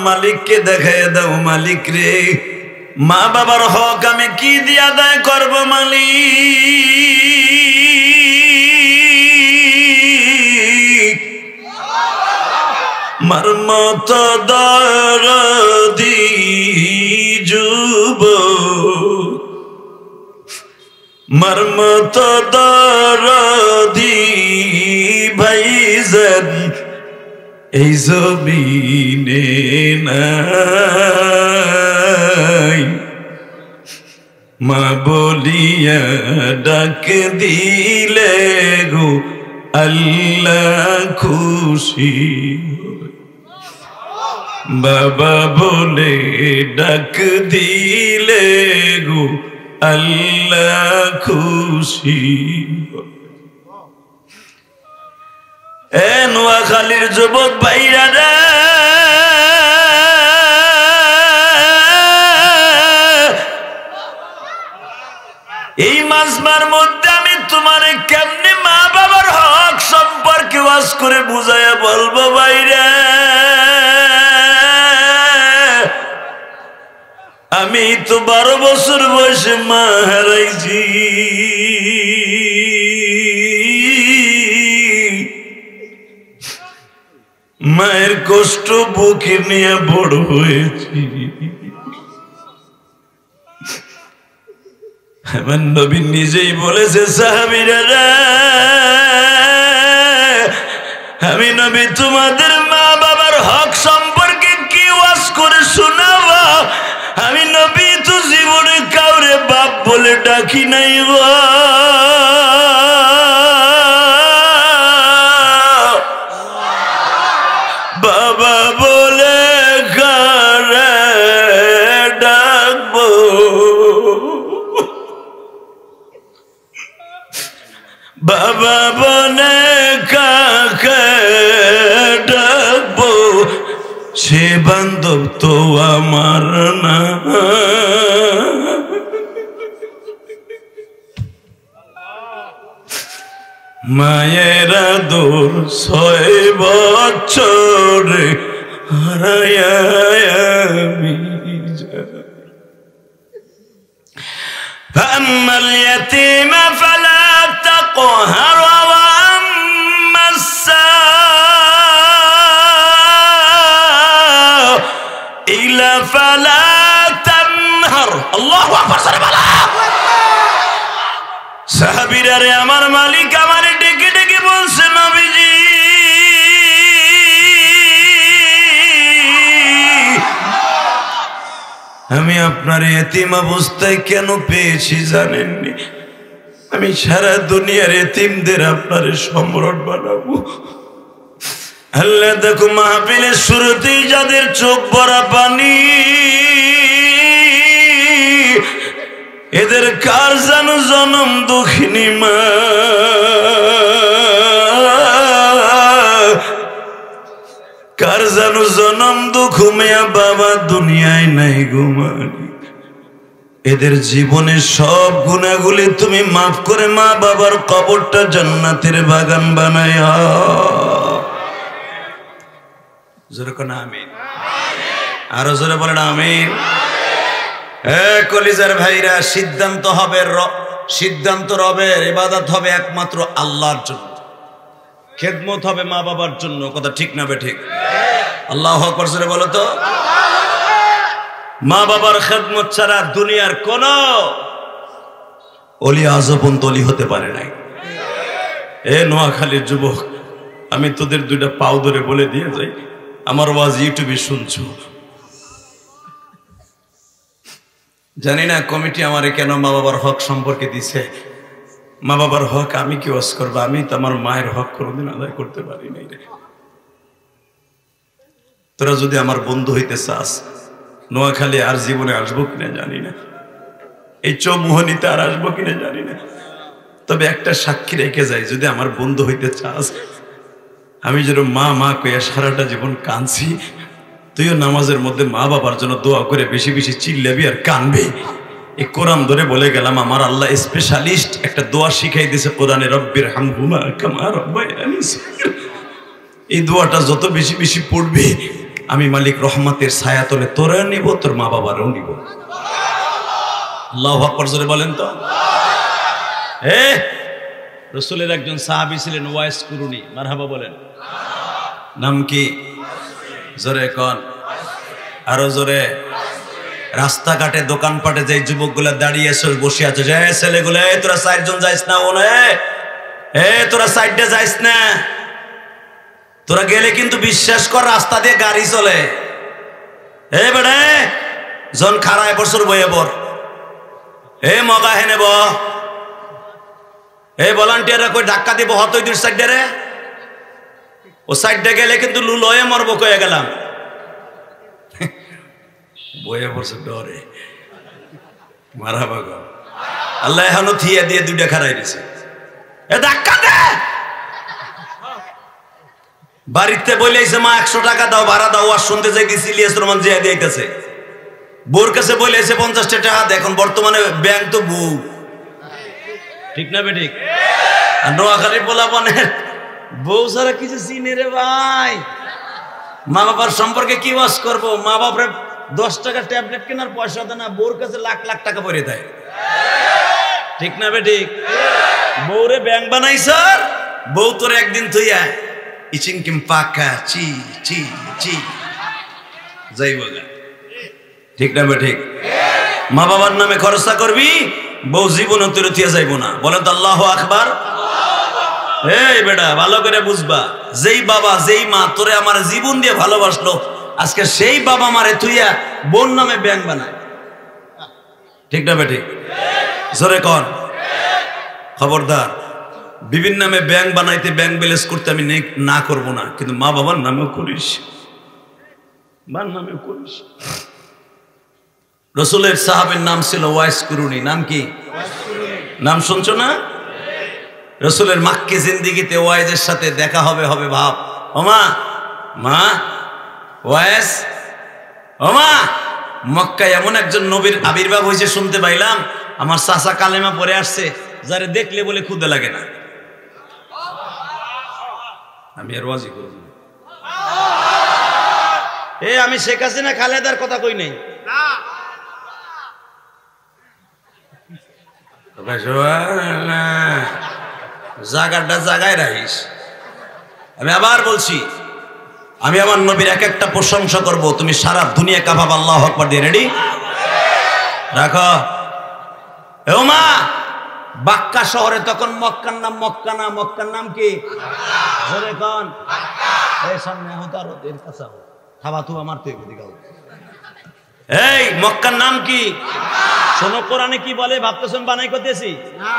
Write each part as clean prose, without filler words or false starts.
মালিককে দেখায় দাও মালিক রে মা বাবার হক আমি কি দিয়ে আদায় করব মালিক মার মতো দরদি যুবক মার মতো দরদি ভাইজান এই জমিনে নাই মা বলিয়া ডাক দিলে গো আল্লাহ খুশি বাবা বলে ডাক দিলে গো আল্লাহ খুশি নোয়াখালীর যুবক ভাইরা রে এই মাজমার মধ্যে আমি তোমার কেমনে মা বাবার হক সম্পর্কে ওয়াজ করে বুঝাইয়া বলবো ভাইরা আমি তো 12 বছর বয়সে মা হারাইছি মায়ের কষ্ট বুকে নিয়ে বড় হয়েছি আমার নবী নিজেই বলেছে সাহাবীরা আমি নবী তোমাদের মা বাবার হক সম্পর্কে কি ওয়াজ করে শোনাবো আমি নবী তো জীবনে কাউরে বাপ বলে ডাকি নাই গো বাবা বলে কারে ডাকবো বাবা বলে কাকে ডাকবো সে বান্ধব তো আমার না মায়ের আদর 6 বছর হারায়া আমি فأما اليتيم فلا تقهر وأما السائل فلا تنهر الله أكبر সাহাবীরা রে আমার মালিক আমারে ডেকে ডেকে বলছে নবীজি আমি আপনার এতিম অবস্থায় কেন পেয়েছি জানেননি আমি সারা দুনিয়ার এতিমদের আপনার সম্রাট বানাবো আল্লাহ দেখো মাহফিলের শুরুতেই যাদের চোখ ভরা পানি এদের কার জানো জনম দুঃখিনী মা কার জানো জনম দুঃখ মেয়া বাবা দুনিয়ায় নাই ঘুমানি এদের জীবনের সব গুনাহগুলি তুমি মাফ করে মা বাবার কবরটা জান্নাতের বাগান বানায়া জোরে কোন আমিন আরো জোরে বলেন আমিন কলিজার ভাইরা সিদ্ধান্ত রবের ইবাদত হবে একমাত্র আল্লাহর জন্য খেদমত হবে মা বাবার জন্য কথা ঠিক না বেঠিক আল্লাহু আকবার জোরে বলো তো মা বাবার খেদমত ছাড়া দুনিয়ার কোন ওলি আজবন তলি হতে পারে নাই নোয়াখালীর যুবক আমি তোদের 2টা পাও ধরে বলে দিয়ে যাই আমার ওয়াজ ইউটিউবে শুনছো জানি না কমিটি আমারে কেন মা বাবার হক সম্পর্কে দিছে মা বাবার হক আমি কি ওয়াজ করব আমি তো আমার মায়ের হক কোনোদিন আদায় করতে পারি নাই রে তোরা যদি আমার বন্ধু হইতে চাস নোয়াখালী আর জীবনে আসবো কিনা জানি না এই চৌমুহনীতে আর আসবো কিনা জানি না তবে একটা সাক্ষী রেখে যাই যদি আমার বন্ধু হইতে চাস আমি যেন মা মা কইয়া সারাটা জীবন কাঁদছি তুইও নামাজের মধ্যে মা বাবার জন্য দোয়া করে বেশি বেশি চিল্লাবি আর কানবি এই কোরআন ধরে বলে গেলাম আমার আল্লাহ স্পেশালিস্ট একটা দোয়া শিখাই দিয়েছে কোরআনে রব্বির হামহুমা কামা রাব্বায়ানি সগীরা এই দোয়াটা যত বেশি বেশি পড়বি আমি মালিক রহমতের ছায়া তলে তোরেও নিব, তোর মা বাবারও নিব। আল্লাহু আকবার জোরে বলেন তো। রসুলের একজন সাহাবী ছিলেন ওয়াইস কুরুনি, মারহাবা বলেন। নাম কি? জোরে কন, আরো জোরে। রাস্তাঘাটে দোকানপাটে যে যুবকগুলা দাঁড়িয়ে বসে আছে, যে ছেলেগুলো, তোরা চারজন যাইস না, তোরা সাইডে যাইস না, তোরা গেলে কিন্তু বিশ্বাস কর রাস্তা দিয়ে গাড়ি চলে। বেড়ে জন খারায় বছর বইয়ে বর, মগা হেনে ব, ভলান্টিয়াররা কই ধাক্কা দিব হত দুই সাইডে রে, ও সাইডে গেলে কিন্তু লুলয়ে মরব কয়ে গেলাম। বইয়ে পড়ছে ডরে, মারা বাগ। আল্লাহ এখনো থিয়া দিয়ে দুইটা খারাই দিছে, ধাক্কা দে। বাড়িতে বলেছে মা 100 টাকা দাও, ভাড়া দাও, আর শুনতে যাইতেছি ইলিয়াস রহমান জিয়া দিয়েছে। বোর কাছে বলেছে 50 টাকা। এখন বর্তমানে ব্যাংক তো বউ, ঠিক না বে ঠিক? আর নোয়াখালী পোলাপানের বউ ছাড়া কিছু চিনে রে ভাই। মা বাবার সম্পর্কে কি ওয়াজ করবো? মা বাপরে 10 টাকা ট্যাবলেট কেনার পয়সা দেয় না, বউর কাছে লাখ লাখ টাকা পরে দেয়, ঠিক না বে ঠিক? বউরে ব্যাংক বানাই স্যার, বউ তোর একদিন থইয়া ইচিং কিম পাকা চি চি চি যাইব গা, ঠিক না বে ঠিক? মা বাবার নামে খরচা করবি, বউ জীবন তোর থিয়া যাইব না। বলে তো আল্লাহু আকবার। এই বেটা ভালো করে বুঝবা, যেই বাবা যেই মা তোরে আমার জীবন দিয়ে ভালোবাসলো, আজকে সেই বাবা মারে তুইয়া বোন নামে ব্যাংক বানায়, ঠিক না বে ঠিক? জোরে কন। খবরদার, বিভিন্ন নামে ব্যাংক বানাইতে, ব্যাংক ব্যালেন্স করতে আমি না করব না, কিন্তু মা বাবার নামেও করিস, মার নামেও করিস। রসুলের সাহাবের নাম ছিল ওয়াইস কুরুনি। নাম কি? নাম শুনছো না? রসুলের মাক্কি জিন্দিগিতে ওয়াইজের সাথে দেখা হবে ভাব। ওমা মা ওয়াইস, ওমা মক্কায় এমন একজন নবীর আবির্ভাব হয়েছে শুনতে পাইলাম, আমার চাচা কালেমা পরে আসছে, যারে দেখলে বলে ক্ষুদে লাগে না। আমি আর ওয়াজি করব না। আমি শেখ হাসিনা খালেদার কথা কই নাই, জায়গাটা জায়গায় রাখিস। আমি আবার বলছি, আমি আমার নবীর এক একটা প্রশংসা করব, তুমি সারা দুনিয়া কাঁপাবে আল্লাহু আকবার দিয়ে। রেডি রাখো। ও মা, বাক্কা শহরে তখন মক্কার নাম মক্কা না, মক্কার নাম কি? জোরে কোন। এই সামনে হতার এর কাছে খাবা তুই আমার তুই দিগাও। এই মক্কার নাম কি? শোনো কোরআনে কি বলে, ভাবতেছেন বানাই করতেছি না।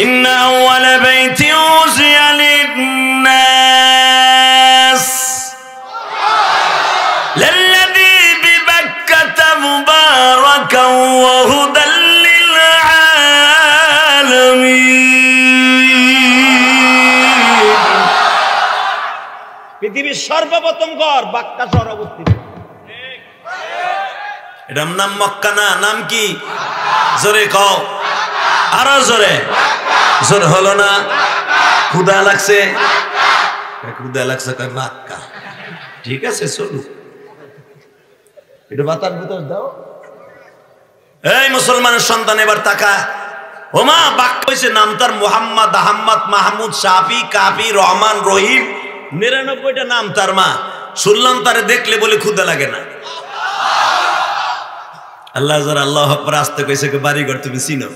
ইন্না আউয়ালা বাইতি উযিয়া লিন-নাস লাল্লাযী বিবাক্কাতা মুবারাকান ওয়া হুদাল লিল-আলামিন। পৃথিবীর সর্বপ্রথম ঘর বাক্কা শহরে অবস্থিত, এটার নাম মক্কা না, নাম কি? জোরে কও, আরো জোরে। জোরে হলো না? ক্ষুধা লাগছে, ক্ষুধা লাগছে কয় বাক্কা। ঠিক আছে চলো, এটা বাতাস বুতাস দাও। এই মুসলমানের সন্তান এবার তাকা। ওমা বাক্কা হয়েছে নাম তার মুহাম্মদ, আহম্মদ, মাহমুদ, শাফি, কাফি, রহমান, রহিম, 99টা নাম তার। মা শুনলাম তারে দেখলে বলে ক্ষুধা লাগে না। আল্লাহ যারা আল্লাহু আকবার আসতে কইছে বাড়িঘর তুমি চিনো।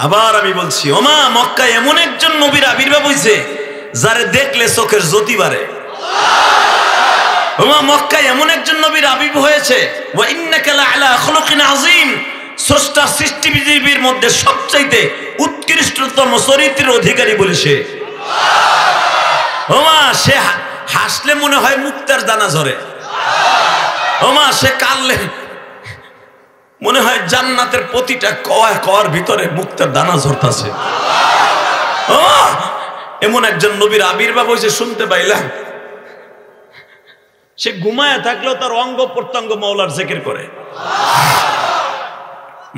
আবার আমি বলছি, ওমা মক্কায় এমন একজন নবীর আবির্ভাব হইছে যারে দেখলে চোখের জ্যোতি বাড়ে। ওমা মক্কায় এমন একজন নবীর আবির্ভাব হয়েছে, ওয়া ইন্নাকা লাআলা খুলুকিন আযীম, স্রষ্টা সৃষ্টি পৃথিবীর মধ্যে সবচাইতে উৎকৃষ্টতম চরিত্রের অধিকারী বলেছে। ওমা সে হাসলে মনে হয় মুক্তার দানা ঝরে। ওমা সে কাঁদলে মনে হয় জান্নাতের প্রতিটা কওয়ার ভিতরে মুক্তার দানা ঝরতাছে। এমন একজন নবীর আবির্ভাব হয়েছে শুনতে পাইলাম। সে ঘুমায় থাকলেও তার অঙ্গ প্রত্যঙ্গ মাওলার জিকির করে।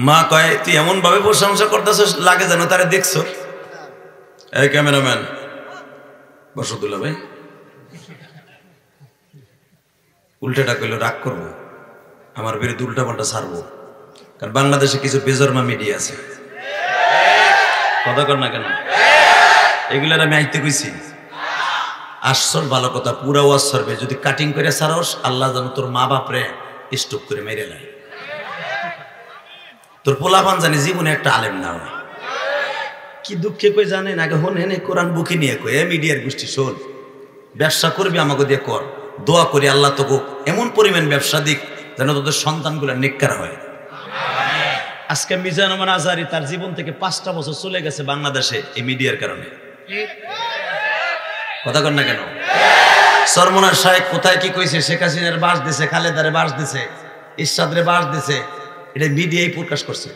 মা কয় তুই এমন ভাবে প্রশংসা করতেছিস লাগে যেন তারে দেখছো। এই ক্যামেরাম্যান বসতুল্লাহ ভাই, উল্টাটা কইলো রাগ করবো, আমার বিরুদ্ধে উল্টা পাল্টা ছাড়বো। কারণ বাংলাদেশে কিছু বেজরমা মিডিয়া আছে, কথা কর না কেন? এগুলার আমি আইতে কইছি আসল ভালো কথা, পুরা ওয়াজ সরবে। যদি কাটিং করে ছাড়স, আল্লাহ যেন তোর মা বাপরে স্টপ করে মেরে লাই। তোর পোলাপান জানি জীবনে একটা আলেম না হয়। কি দুঃখে কই জানেন, আগে হন হেনে কোরআন বুকে নিয়ে কই এ মিডিয়ার গোষ্ঠী শোন, ব্যবসা করবি আমাকে দিয়ে কর, দোয়া করি আল্লাহ তোকে এমন পরিমাণ ব্যবসা দিক যেন তোদের সন্তানগুলো নেককার হয়। আজকে মিজান রহমান আজহারী তার জীবন থেকে 5টা বছর চলে গেছে বাংলাদেশে এই মিডিয়ার কারণে, কথা কর না কেন? সরমনার শাহেক কোথায় কি কইছে, শেখ হাসিনার বাস দিছে, খালেদারে বাস দিছে, ইরশাদরে বাস দিছে, এটা মিডিয়াই প্রকাশ করছে,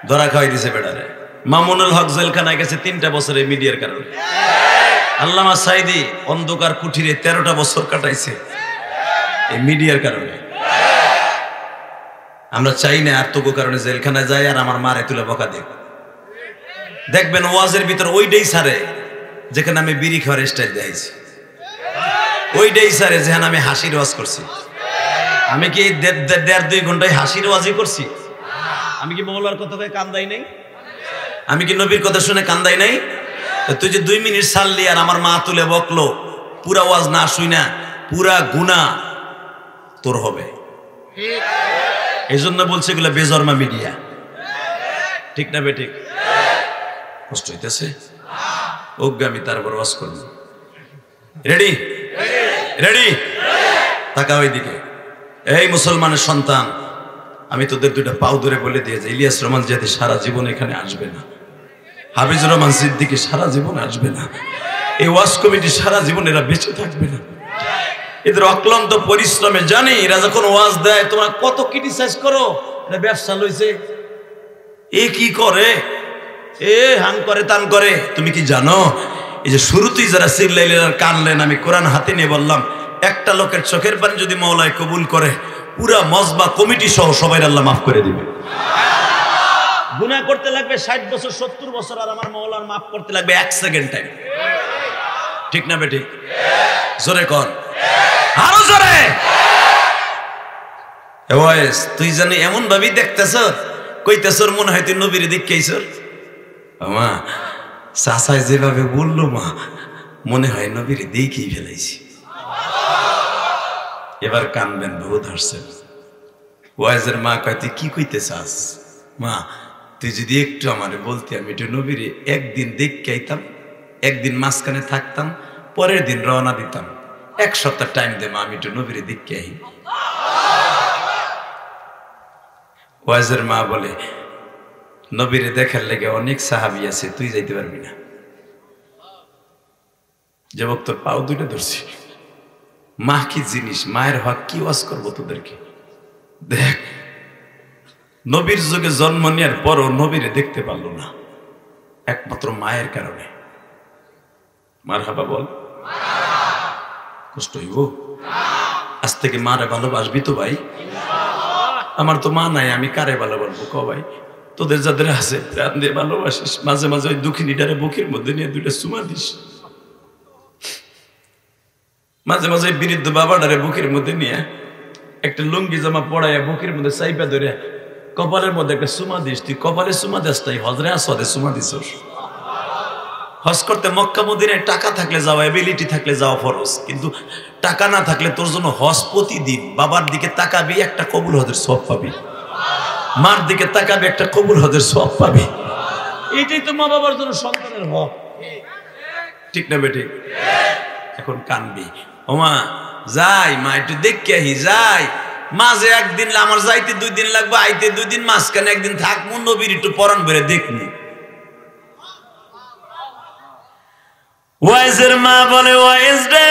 ধরা খাওয়াই দিছে বেটারে। মামুনুল হক জেলখানায় গেছে 3টা বছর এই মিডিয়ার কারণে। আল্লামা সাইদি অন্ধকার কুঠিরে 13টা বছর কাটাইছে এই মিডিয়ার কারণে। আমরা চাই না আর তোকে কারণে জেলখানায় যায় আর আমার মারে তুলে বকা দেখ। দেখবেন ওয়াজের ভিতর ওইটাই সারে যেখানে আমি বিড়ি খাওয়ার স্টাইল দেখাইছি, ওইটাই সারে যেখানে আমি হাসির ওয়াজ করছি। আমি কি 1.5-2 ঘন্টায় হাসির ওয়াজই করছি? আমি কি মৌলার কথা কয়ে কান্দাই নাই? আমি কি নবীর কথা শুনে কান্দাই নাই? তুই যে 2 মিনিট ছাড়লি আর আমার মা তুলে বকলো, পুরা ওয়াজ না শুই না, পুরা গুনাহ তোর হবে। এই জন্য বলছে এগুলো বেজরমা মিডিয়া, ঠিক না বেঠিক? কষ্ট হইতেছে আমি তারপর ওয়াজ করবো। রেডি রেডি, তাকা ওইদিকে। এই মুসলমানের সন্তান, আমি তোদের 2টা পাও ধরে বলে দিয়ে যাই, ইলিয়াস রহমান জিয়াদি সারা জীবন এখানে আসবে না, হাফিজুর রহমান সিদ্দিকী সারা জীবন আসবে না, এই ওয়াজ কমিটি সারা জীবন এরা বেঁচে থাকবে না। এদের অক্লান্ত পরিশ্রমে জানি এরা যখন ওয়াজ দেয় তোমরা কত ক্রিটিসাইজ করো, এটা ব্যবসা লইছে, এ কি করে, এ হান করে তান করে। তুমি কি জানো এই যে শুরুতেই যারা চিল্লাইলেন আর কানলেন, আমি কোরআন হাতে নিয়ে বললাম একটা লোকের চোখের পানি যদি মাওলায় কবুল করে, পুরা মজবা কমিটি সহ সবাই আল্লাহ মাফ করে দিবে। গুনাহ করতে লাগবে 60 বছর 70 বছর, আর আমার মাওলার মাফ করতে লাগবে 1 সেকেন্ড টাইম, ঠিক না বেটি? জোরে কর, আরো জোরে। ওয়াইস তুই জানি এমন ভাবি দেখতেছ, কইতেছ মনে হয় তুই নবীর দিক কেইছর। মা চাচাই যেভাবে বললো, মা মনে হয় নবীর দিকেই ফেলাইছি। এবার কানবেন, বহুত হাসছেন। ওয়াইজের মা কয় তুই কি কইতে চাস? মা তুই যদি একটু আমারে বলতে, আমি একটু নবীর একদিন দেখতে আইতাম, একদিন মাঝখানে থাকতাম, পরের দিন রওনা দিতাম, 1 সপ্তাহ টাইম দে মা, আমি একটু নবীর দেখতে আই। ওয়াইজের মা বলে নবীরে দেখার লেগে অনেক সাহাবী আছে, তুই যাইতে পারবি না। যুবক তোর পাও 2টা ধরছি, মা কি জিনিস, মায়ের হক কি ওয়াজ করবো তোদেরকে। দেখ নবীর যুগে জন্ম নেওয়ার পরও নবীরে দেখতে পারলো না, একমাত্র মায়ের কারণে। মারহাবা বল, কষ্ট হইব? আজ থেকে মারে ভালোবাসবি তো ভাই? আমার তো মা নাই, আমি কারে ভালোবাসবো ক ভাই? তোদের যাদের আছে প্রাণ দিয়ে ভালোবাসিস, মাঝে মাঝে ওই দুঃখিনীটারে বুকের মধ্যে নিয়ে 2টা চুমা দিস, মাঝে মাঝে বৃদ্ধ বাবাটারে বুকের মধ্যে নিয়ে একটা লুঙ্গি জামা পড়াইয়া বুকের মধ্যে চাইপা ধরে কপালের মধ্যে একটা চুমা দিস। তুই কপালে চুমা দিস তাই হজরে আসদে চুমা দিস। হজ করতে মক্কা মদিনায় টাকা থাকলে যাওয়া, এবিলিটি থাকলে যাওয়া ফরজ, কিন্তু টাকা না থাকলে তোর জন্য হজ প্রতিদিন। বাবার দিকে তাকাবি, একটা কবুল হজের সওয়াব পাবি, মার দিকে তাকাবি, একটা কবুল হজের সওয়াব পাবি। এটাই তো মা বাবার জন্য সন্তানের হক, ঠিক না বেটি? এখন কানবি, ও মা যাই, মা একটু দেখে আহি, যাই মাঝে একদিন, আমার যাইতে 2 দিন লাগবে, আইতে 2 দিন, মাঝখানে একদিন থাকবো, নবীর একটু পরাণ ভরে দেখনি। ওয়াইজের মা বলে, ওয়াইজ রে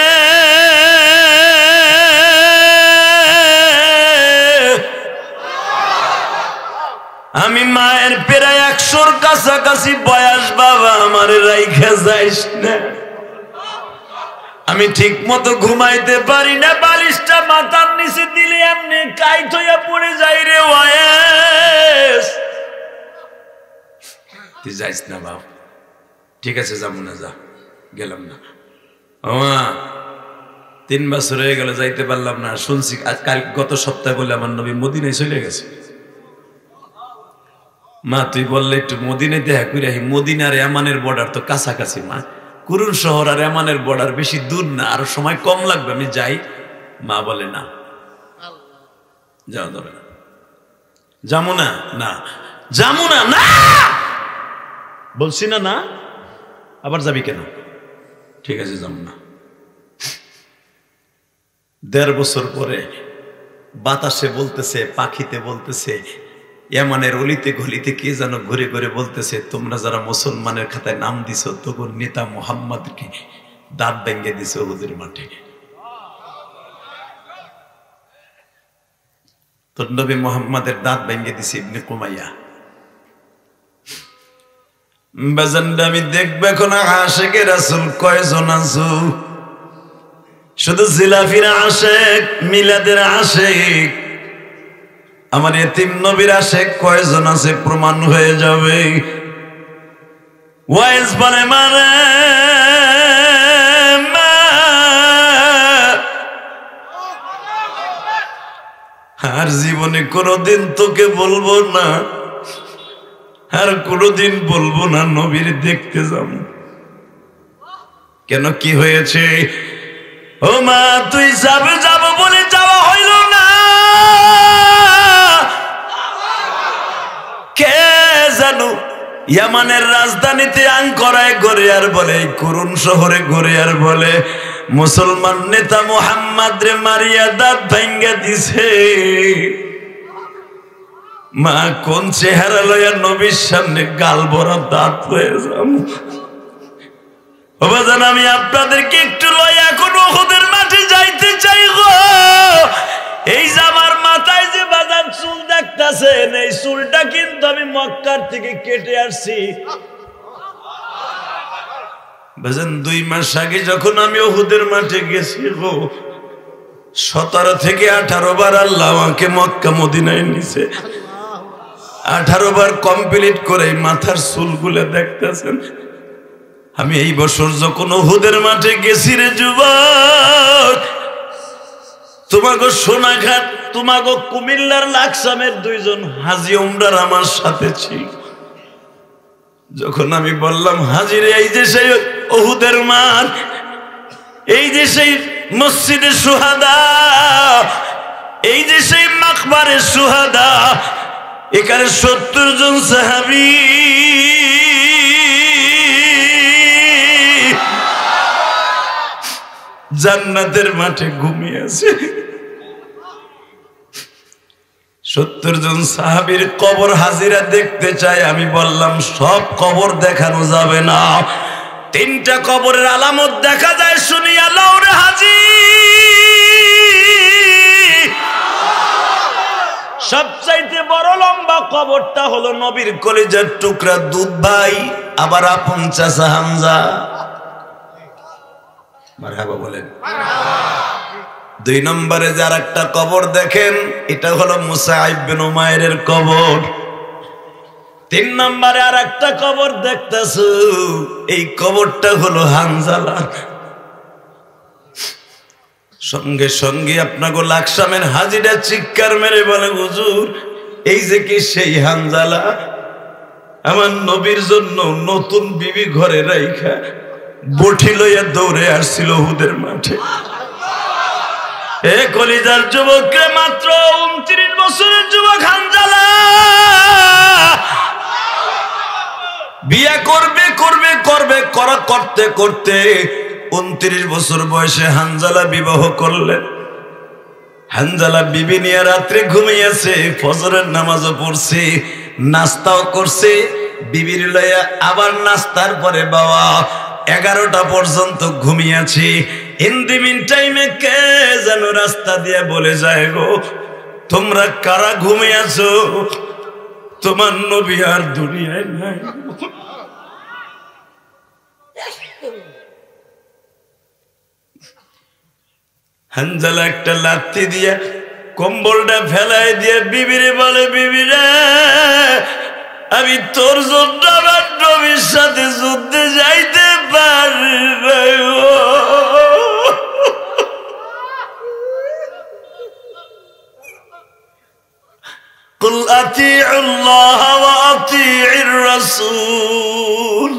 আমি মায়ের প্রায় 100-র কাছাকাছি বয়স, বাবা আমার রাইখা যাইস না, আমি ঠিক মতো ঘুমাইতে পারি না, বালিশটা মাথার নিচে দিলে এমনি কাইট হইয়া পড়ে যাই রে ওয়াইস। তুই যাইস না বাপ, ঠিক আছে যাবো না, যা, গেলাম না। 3 বছর হয়ে গেল যাইতে পারলাম না। শুনছি কাল গত সপ্তাহে বলে আমার নবী মদিনায় চলে গেছে। মা তুই বললে একটু মদিনায় দেখা করে আহি। মদিনার ইয়ামানের বর্ডার তো কাছাকাছি মা, কুরুন শহর আর ইয়ামানের বর্ডার বেশি দূর না, আর সময় কম লাগবে, আমি যাই। মা বলে না, যাওয়া যাবে না, যাবো না, না যাবো না, না বলছি না, না আবার যাবি কেন? ঠিক আছে যাবো না। 1.5 বছর পরে বাতাসে বলতেছে, পাখিতে বলতেছে, ইয়ামানের অলিতে গলিতে কে যেন ঘুরে ঘুরে বলতেছে, তোমরা যারা মুসলমানের খাতায় নাম দিছ তখন নেতা মুহাম্মদকে দাঁত ভেঙে দিছে উহুদের মাঠে। তোর নবী মুহাম্মদের দাঁত ভেঙে দিছে ইবনে কুমাইয়া। বাজানটা আমি দেখবে এখন আশিকে রাসূল কয়জন আছো? শুধু জিলাফির আশিক, মিলাদের আশিক, আমার এতিম নবীর আশিক কয়জন আছে প্রমাণ হয়ে যাবে। ওয়াইজ বলে মানে আর জীবনে কোনোদিন তোকে বলবো না, আর কোনোদিন বলবো না নবীর দেখতে যাব। কেন, কি হয়েছে? ও মা তুই যাবে যাব বলে যাওয়া হইল না। কে জানো ইয়ামানের রাজধানীতে আঙ্করায় ঘরে আর বলে, কুরুন শহরে ঘরে আর বলে, মুসলমান নেতা মুহাম্মদ রে মারিয়া দাঁত ভাঙ্গা দিছে। মা কোন চেহারা লইয়া নবীর সামনে গাল ভরা দাঁত হয়ে যাব? বাবাজান আমি আপনাদেরকে একটু লইয়া এখন উহুদের মাঠে যাইতে চাই গো। এই যে আমার মাথায় যে বাদাম চুল দেখতেছেন, এই চুলটা কিন্তু আমি মক্কার থেকে কেটে আসছি। বাজান 2 মাস আগে যখন আমি উহুদের মাঠে গেছি গো, 17 থেকে 18 বার আল্লাহ আমাকে মক্কা মদিনায় নিছে। 18 বার কমপ্লিট করে মাথার চুলগুলো দেখতেছেন। আমি এই বছর যখন উহুদের মাঠে গেছি রে যুবক, তোমাগো সোনাঘাট, তোমাগো কুমিল্লার লাকসামের 2 জন হাজি উমরার আমার সাথে ছিল। যখন আমি বললাম হাজিরে এই যে সেই উহুদের মাঠ, এই যে সেই মসজিদে সুহাদা, এই যে সেই মাকবারে সুহাদা, এখানে 70 জন সাহাবী জান্নাতের মাঠে ঘুমিয়ে আছে। 70 জন সাহাবীর কবর হাজিরা দেখতে চাই। আমি বললাম সব কবর দেখানো যাবে না, 3টা কবরের আলামত দেখা যায়, শুনি আল্লাহর হাজি। সবচাইতে বড় লম্বা কবরটা হলো নবীর কলিজার টুকরা দুধ ভাই, আবার আপন চাচা হামজা। মারহাবা বলেন। 2 নম্বরে যার একটা কবর দেখেন, এটা হলো মুসাইব বিন উমাইরের কবর। 3 নম্বরে আর একটা কবর দেখতেছো, এই কবরটা হলো হানজালা। সঙ্গে সঙ্গে আপনাকে লাকসামের হাজিরা চিৎকার মেরে বলে, হুজুর এই যে কি সেই হানজালা? আমার নবীর জন্য নতুন বিবি ঘরে রাইখা বটি লইয়া দৌড়ে আসছিল উহুদের মাঠে। এ কলিজার যুবককে, মাত্র 29 বছরের যুবক হানজালা বিয়া করবে করবে করবে করা করতে করতে 29 বছর বয়সে হানজালা বিবাহ করলেন। হানজালা বিবি নিয়ে রাত্রে ঘুমিয়েছে, ফজরের নামাজও পড়ছে, নাস্তাও করছে বিবির লইয়া। আবার নাস্তার পরে বাবা 11টা পর্যন্ত ঘুমিয়েছি। ইন দি মিন টাইমে কে যেন রাস্তা দিয়ে বলে যায়, গো তোমরা কারা ঘুমিয়েছো? তোমার নবী আর দুনিয়ায় নাই। হানজালা একটা লাথি দিয়ে কম্বলটা ফেলাই দিয়ে বিবিরে বলে, বিবিরে আমি তোর জন্য আমার নবীর সাথে যুদ্ধে যাইতে পারি না। আতিউল্লাহ ওয়া আতিউর রাসূল।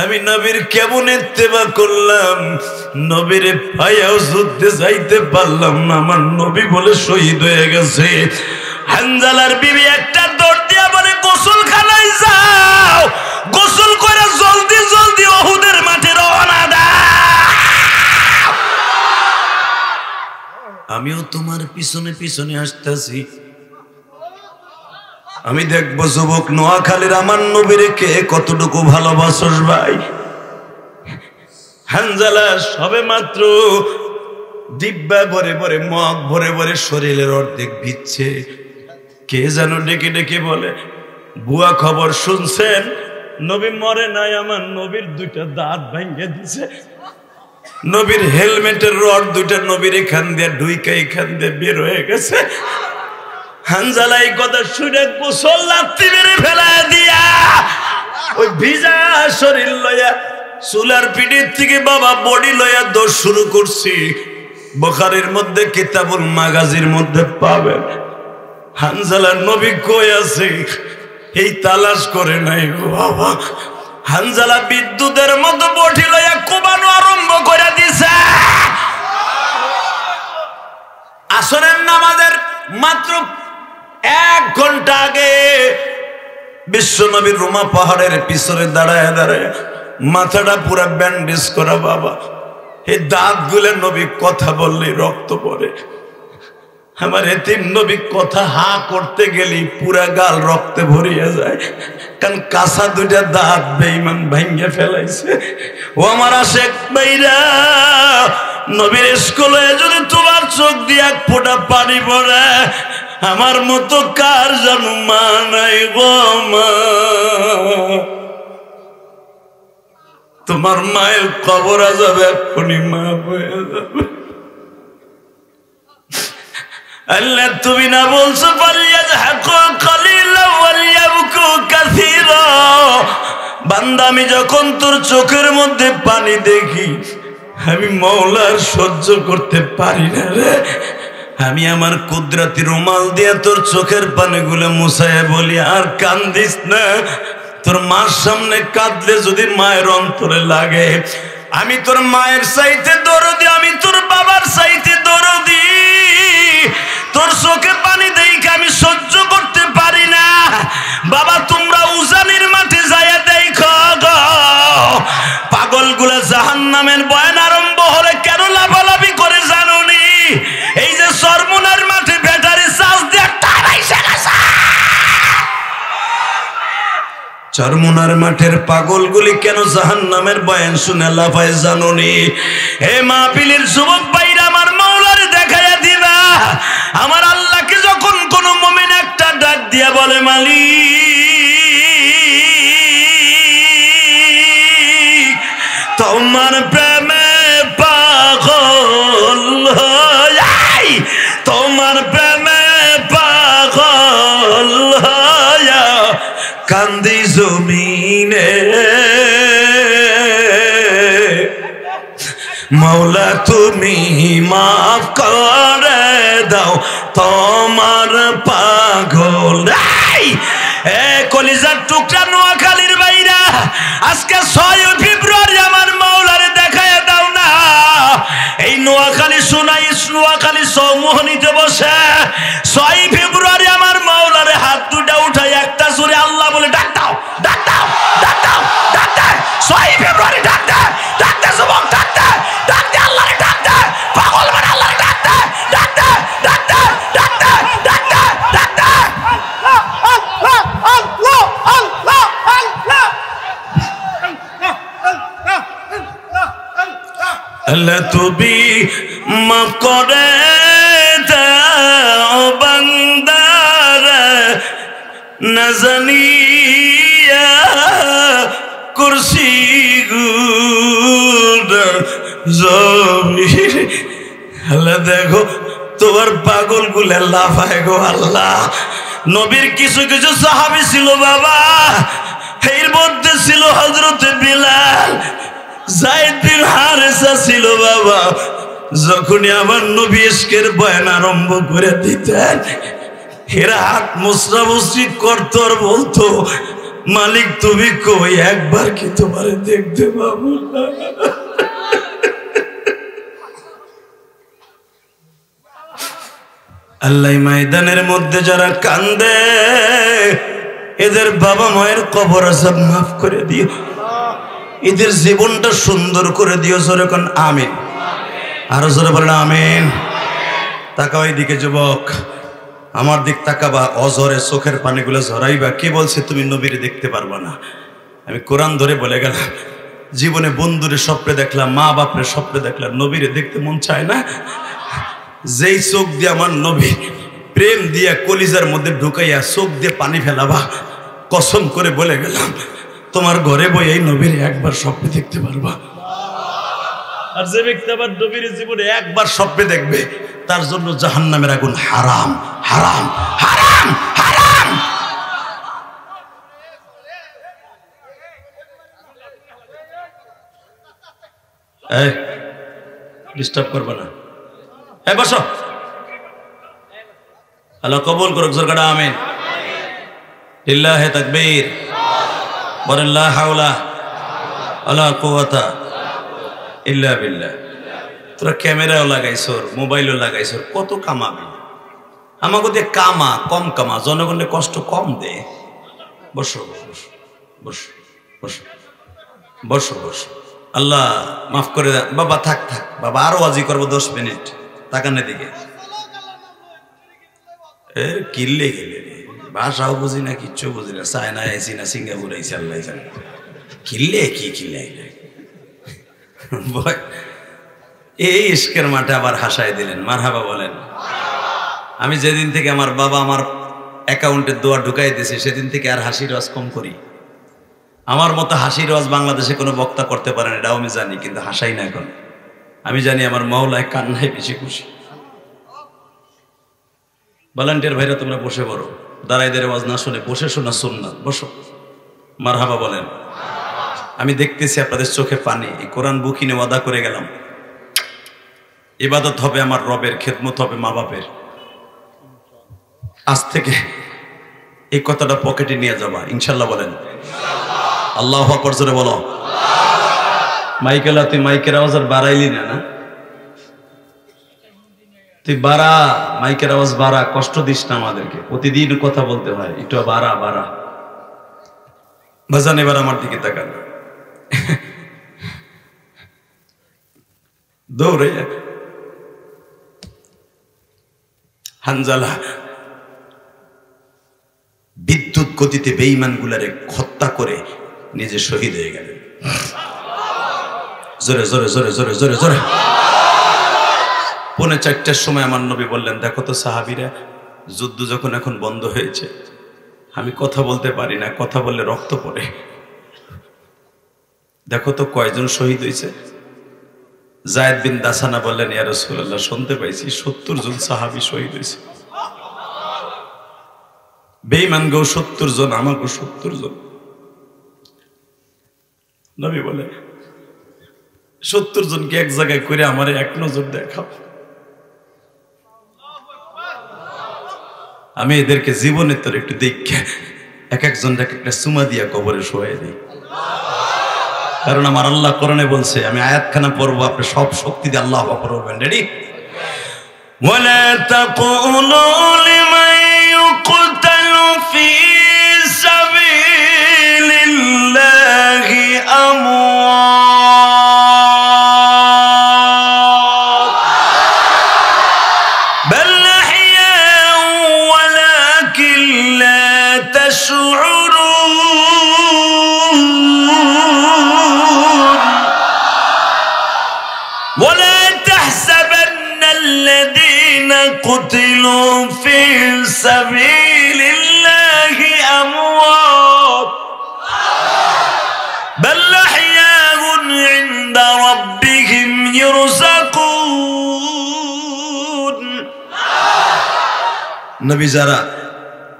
আমি নবীর কেমন ইত্তেবা করলাম, নবীর পায়াও যুদ্ধে যাইতে পারলাম না, আমার নবী বলে শহীদ হয়ে গেছে। হানজালার বিবি একটা দৌড় দিয়া বলে গোসলখানায় যাও, গোসল করে জলদি জলদি উহুদের মাঠে রওনা দাও। আমিও তোমার পিছনে পিছনে আসতেছি, আমি দেখবো যুবক নোয়াখালীর আমার নবীরে কে কতটুকু ভালোবাসস ভাই। হানজালা সবে মাত্র দিব্যা ভরে ভরে মগ ভরে ভরে শরীরের অর্ধেক ভিজছে। কে যেন ডেকে ডেকে বলে, বুয়া খবর শুনছেন? নবী মরে নাই, আমার নবীর দুইটা দাঁত ভেঙে দিছে। নবীর হেলমেটের রড দুইটা নবীর এখান দিয়ে ঢুইকা এখান দিয়ে বের হয়ে গেছে। হানজালা এই কথা শুনে গোসল লাত্তি মেরে ফেলায় দিয়া ওই ভিজা শরীর লইয়া চুলার পিঠের থেকে বাবা বডি লইয়া দৌড় শুরু করছি। বুখারীর মধ্যে কিতাবুল মাগাজির মধ্যে পাবেন হানজালার নবী কই আছে এই তালাশ করে নাই গো বাবা। হানজালা বিদ্যুতের মতো বডি লইয়া কোবানো আরম্ভ করে দিছে। আসরের নামাজের মাত্র 1 ঘন্টা আগে বিশ্ব নবীর রোমা পাহাড়ের পিছনে দাঁড়ায় দাঁড়ায় মাথাটা পুরা ব্যান্ডেজ করা বাবা। এই দাঁত গুলে নবী কথা বললে রক্ত পড়ে। আমার এতিম নবী কথা হা করতে গেলি পুরা গাল রক্তে ভরিয়ে যায়, কারণ কাঁচা দুইটা দাঁত বেঈমান ভাঙ্গে ফেলাইছে। ও আমার আশেক ভাইরা, নবীর স্কুলে যদি তোমার চোখ দিয়ে এক ফোঁটা পানি পড়ে, আমার মতো কার যেন মা নাই গো মা। তোমার মায়ের কবর যাবে এক্ষুনি, মা হয়ে যাবে। আল্লাহ তুমি না বলছো বান্দা, আমি যখন তোর চোখের মধ্যে পানি দেখি আমি মওলার সহ্য করতে পারি না রে। আমি আমার কুদরতি রুমাল দিয়ে তোর চোখের পানিগুলো মুছায় বলি, আর কান্দিস না। তোর মার সামনে কাঁদলে যদি মায়ের অন্তরে লাগে, আমি তোর মায়ের চাইতে দরদি, আমি তোর বাবার চাইতে দরদি। তোর চোখে পানি দেখে আমি সহ্য করতে পারি না। বাবা তোমরা উজানির মাঠে যাইয়া দেখো গো, পাগলগুলা জাহান্নামের বয়ান আরম্ভ হলে কেন লাফালাফি করে জানোনি? এই যে চরমোনার মাঠে ব্যাটারি চার্জ দিয়ে টানাইছে গেছে। চরমোনার মাঠের পাগলগুলি কেন জাহান্নামের বয়ান শুনে লাফায় জানোনি? হে মাহফিলের যুবক ভাইরা, আমার মাওলারে দেখাইয়া দিবা। আমার আল্লাহকে যখন কোন মুমিন একটা ডাক দিয়া বলে, মালিক তোমার প্রেমে পাগল হই, তোমার প্রেমে পাগল হইয়া কান্দি জমিনে, মৌলা তুমি মাফ করে দাও তোমার পাগল। কলিজার টুকরা নোয়াখালীর বাইরা, আজকে 6 ফেব্রুয়ারি আমার মৌলারে দেখায় দাও না। এই নোয়াখালী শোনাই, নোয়াখালী চৌমোহনীতে বসে 6 ফেব্রুয়ারি আমার মৌলারে হাত দুটা উঠাই একটা জোরে আল্লাহ বলে ডাক দাও, ডাক দাও, ডাক দাও, ডাক দাও। 6 ফেব্রুয়ারি ডাক দে, ডাক দে যুবক, ডাক দে, ডাক দে আল্লাহরে, ডাক দে পাগল মানে আল্লাহরে, ডাক দে, ডাক দে, ডাক দে, ডাক দে, ডাক দে, ডাক দে। আল্লাহ তুমি মাফ করে দাও বান্দার না জানিয়া কুরসি গুড় জমির। আল্লাহ দেখো তোমার পাগল গুলা লাফায় গো আল্লাহ। নবীর কিছু কিছু সাহাবী ছিল বাবা, এর মধ্যে ছিল হযরতে বিলাল, যায়েদ বিন হারেসা ছিল বাবা। যখনই আমার নবী ইশকের বয়ান আরম্ভ করে দিতেন, এরা হাত মুসরা মুসরি করতো আর বলতো, মালিক তুমি কই, একবার কি তোমারে দেখতে পাবো না? আল্লাহ ময়দানের মধ্যে যারা কান্দে, এদের বাবা মায়ের কবর আযাব মাফ করে দিও, এদের জীবনটা সুন্দর করে দিও। জোরে কোন আমিন, আরো জোরে বলেন আমিন। তাকাও এইদিকে যুবক, আমার দিক তাকাবা, অজরে চোখের পানিগুলো ঝরাইবা। কে বলছে তুমি নবীরে দেখতে পারবা না? আমি কোরআন ধরে বলে গেলাম। জীবনে বন্ধুরে স্বপ্নে দেখলাম, মা বাপরে স্বপ্নে দেখলাম, নবীরে দেখতে মন চায় না? যেই চোখ দিয়ে আমার নবী প্রেম দিয়া কলিজার মধ্যে ঢুকাইয়া চোখ দিয়ে পানি ফেলাবা, কসম করে বলে গেলাম তোমার ঘরে বই এই নবীর একবার স্বপ্নে দেখতে পারবা। আর যে ব্যক্তি আবার নবীর জীবনে একবার স্বপ্নে দেখবে, তার জন্য জাহান্নামের আগুন হারাম হারাম হারাম হারাম। এই ডিস্টার্ব করবা না, এই বসো। আল্লাহ কবুল করুক, জোরকাটা আমিন। লিল্লাহি তাকবীর, বলেন লা হাওলা ওয়ালা কুওয়াতা ইল্লা বিল্লাহ। তোরা ক্যামেরাও লাগাইছর, মোবাইলও লাগাইছর, কত কামাবি? আমাকে দিয়ে কামা, কম কামা, জনগণের কষ্ট কম দে। বসো বসো বসো বসো বসো বসো। আল্লাহ মাফ করে দেন বাবা। থাক থাক বাবা, আরো আজি করবো 10 মিনিট। তাকানের দিকে কিনলে গেলে ভাষাও বুঝি না, কিচ্ছু বুঝি না। চায়না আইসি না সিঙ্গাপুর আইসি, আল্লাহ জানে। কিনলে কি কিনলে এই ইশকের মাঠে আবার হাসায় দিলেন। মারহাবা বলেন। আমি যেদিন থেকে আমার বাবা আমার অ্যাকাউন্টে দোয়া ঢুকাই দিয়েছে, সেদিন থেকে আর হাসির রস কম করি। আমার মতো হাসির রস বাংলাদেশে কোনো বক্তা করতে পারেন, এটাও আমি জানি, কিন্তু হাসাই না এখন। আমি জানি আমার মাওলায় কান্নায় বেশি খুশি। ভলান্টিয়ার ভাইরা তোমরা বসে পড়ো, দাঁড়াইদের আওয়াজ না শুনে বসে শোনা সুন্নাত। বসো, মারহাবা বলেন। আমি দেখতেছি আপনাদের চোখে পানি। এই কোরআন বুকিনে ওয়াদা করে গেলাম, ইবাদত হবে আমার রবের, খেদমত হবে মা বাপের। আজ থেকে এই কথাটা পকেটে নিয়ে যাবা, ইনশাল্লাহ বলেন। আল্লাহু আকবার জোরে বলো। মাইকেলা, তুই মাইকের আওয়াজ আর বাড়াইলি না? না তুই বাড়া, মাইকের আওয়াজ বাড়া, কষ্ট দিস না আমাদেরকে। প্রতিদিন কথা বলতে হয়, একটু বাড়া বাড়া। বাজান এবার আমার দিকে তাকান। দৌড়ে হানজালা বিদ্যুৎ গতিতে বেঈমান গুলারে হত্যা করে নিজে শহীদ হয়ে গেলেন। জোরে জোরে জোরে জোরে জোরে জোরে। 3:45টার সময় আমার নবী বললেন, দেখো তো সাহাবীরা, যুদ্ধ যখন এখন বন্ধ হয়েছে, আমি কথা বলতে পারি না, কথা বললে রক্ত পড়ে। দেখো তো কয়জন শহীদ হয়েছে। যায়েদ বিন দাসানা বললেন, ইয়া রাসূলুল্লাহ, শুনতে পাইছি 70 জন সাহাবী শহীদ হয়েছে। বেঈমান গো 70 জন, আমাকে 70 জন। নবী বলে, 70 জনকে এক জায়গায় করে আমার এক নজর দেখাও। আমি এদেরকে জীবনের তোর একটু দেখে এক একজনটাকে একটা সুমা দিয়া কবরে শোয়াই দিই। কারণ আমার আল্লাহ কোরআনে বলছে, আমি আয়াতখানা পড়বো, আপনি সব শক্তি দিয়ে আল্লাহু আকবার বলবেন। রেডি? ওয়ালা তাকুলু লিমান ইউকতালু ফি সাবিলিল্লাহি আমওয়াত বাল আহইয়াউ ওয়ালাকিন লা তাশউরুন। ولا تحسبن الذين قتلوا في سبيل الله أموات بل أحياء عند ربهم يرزقون। নবী যারা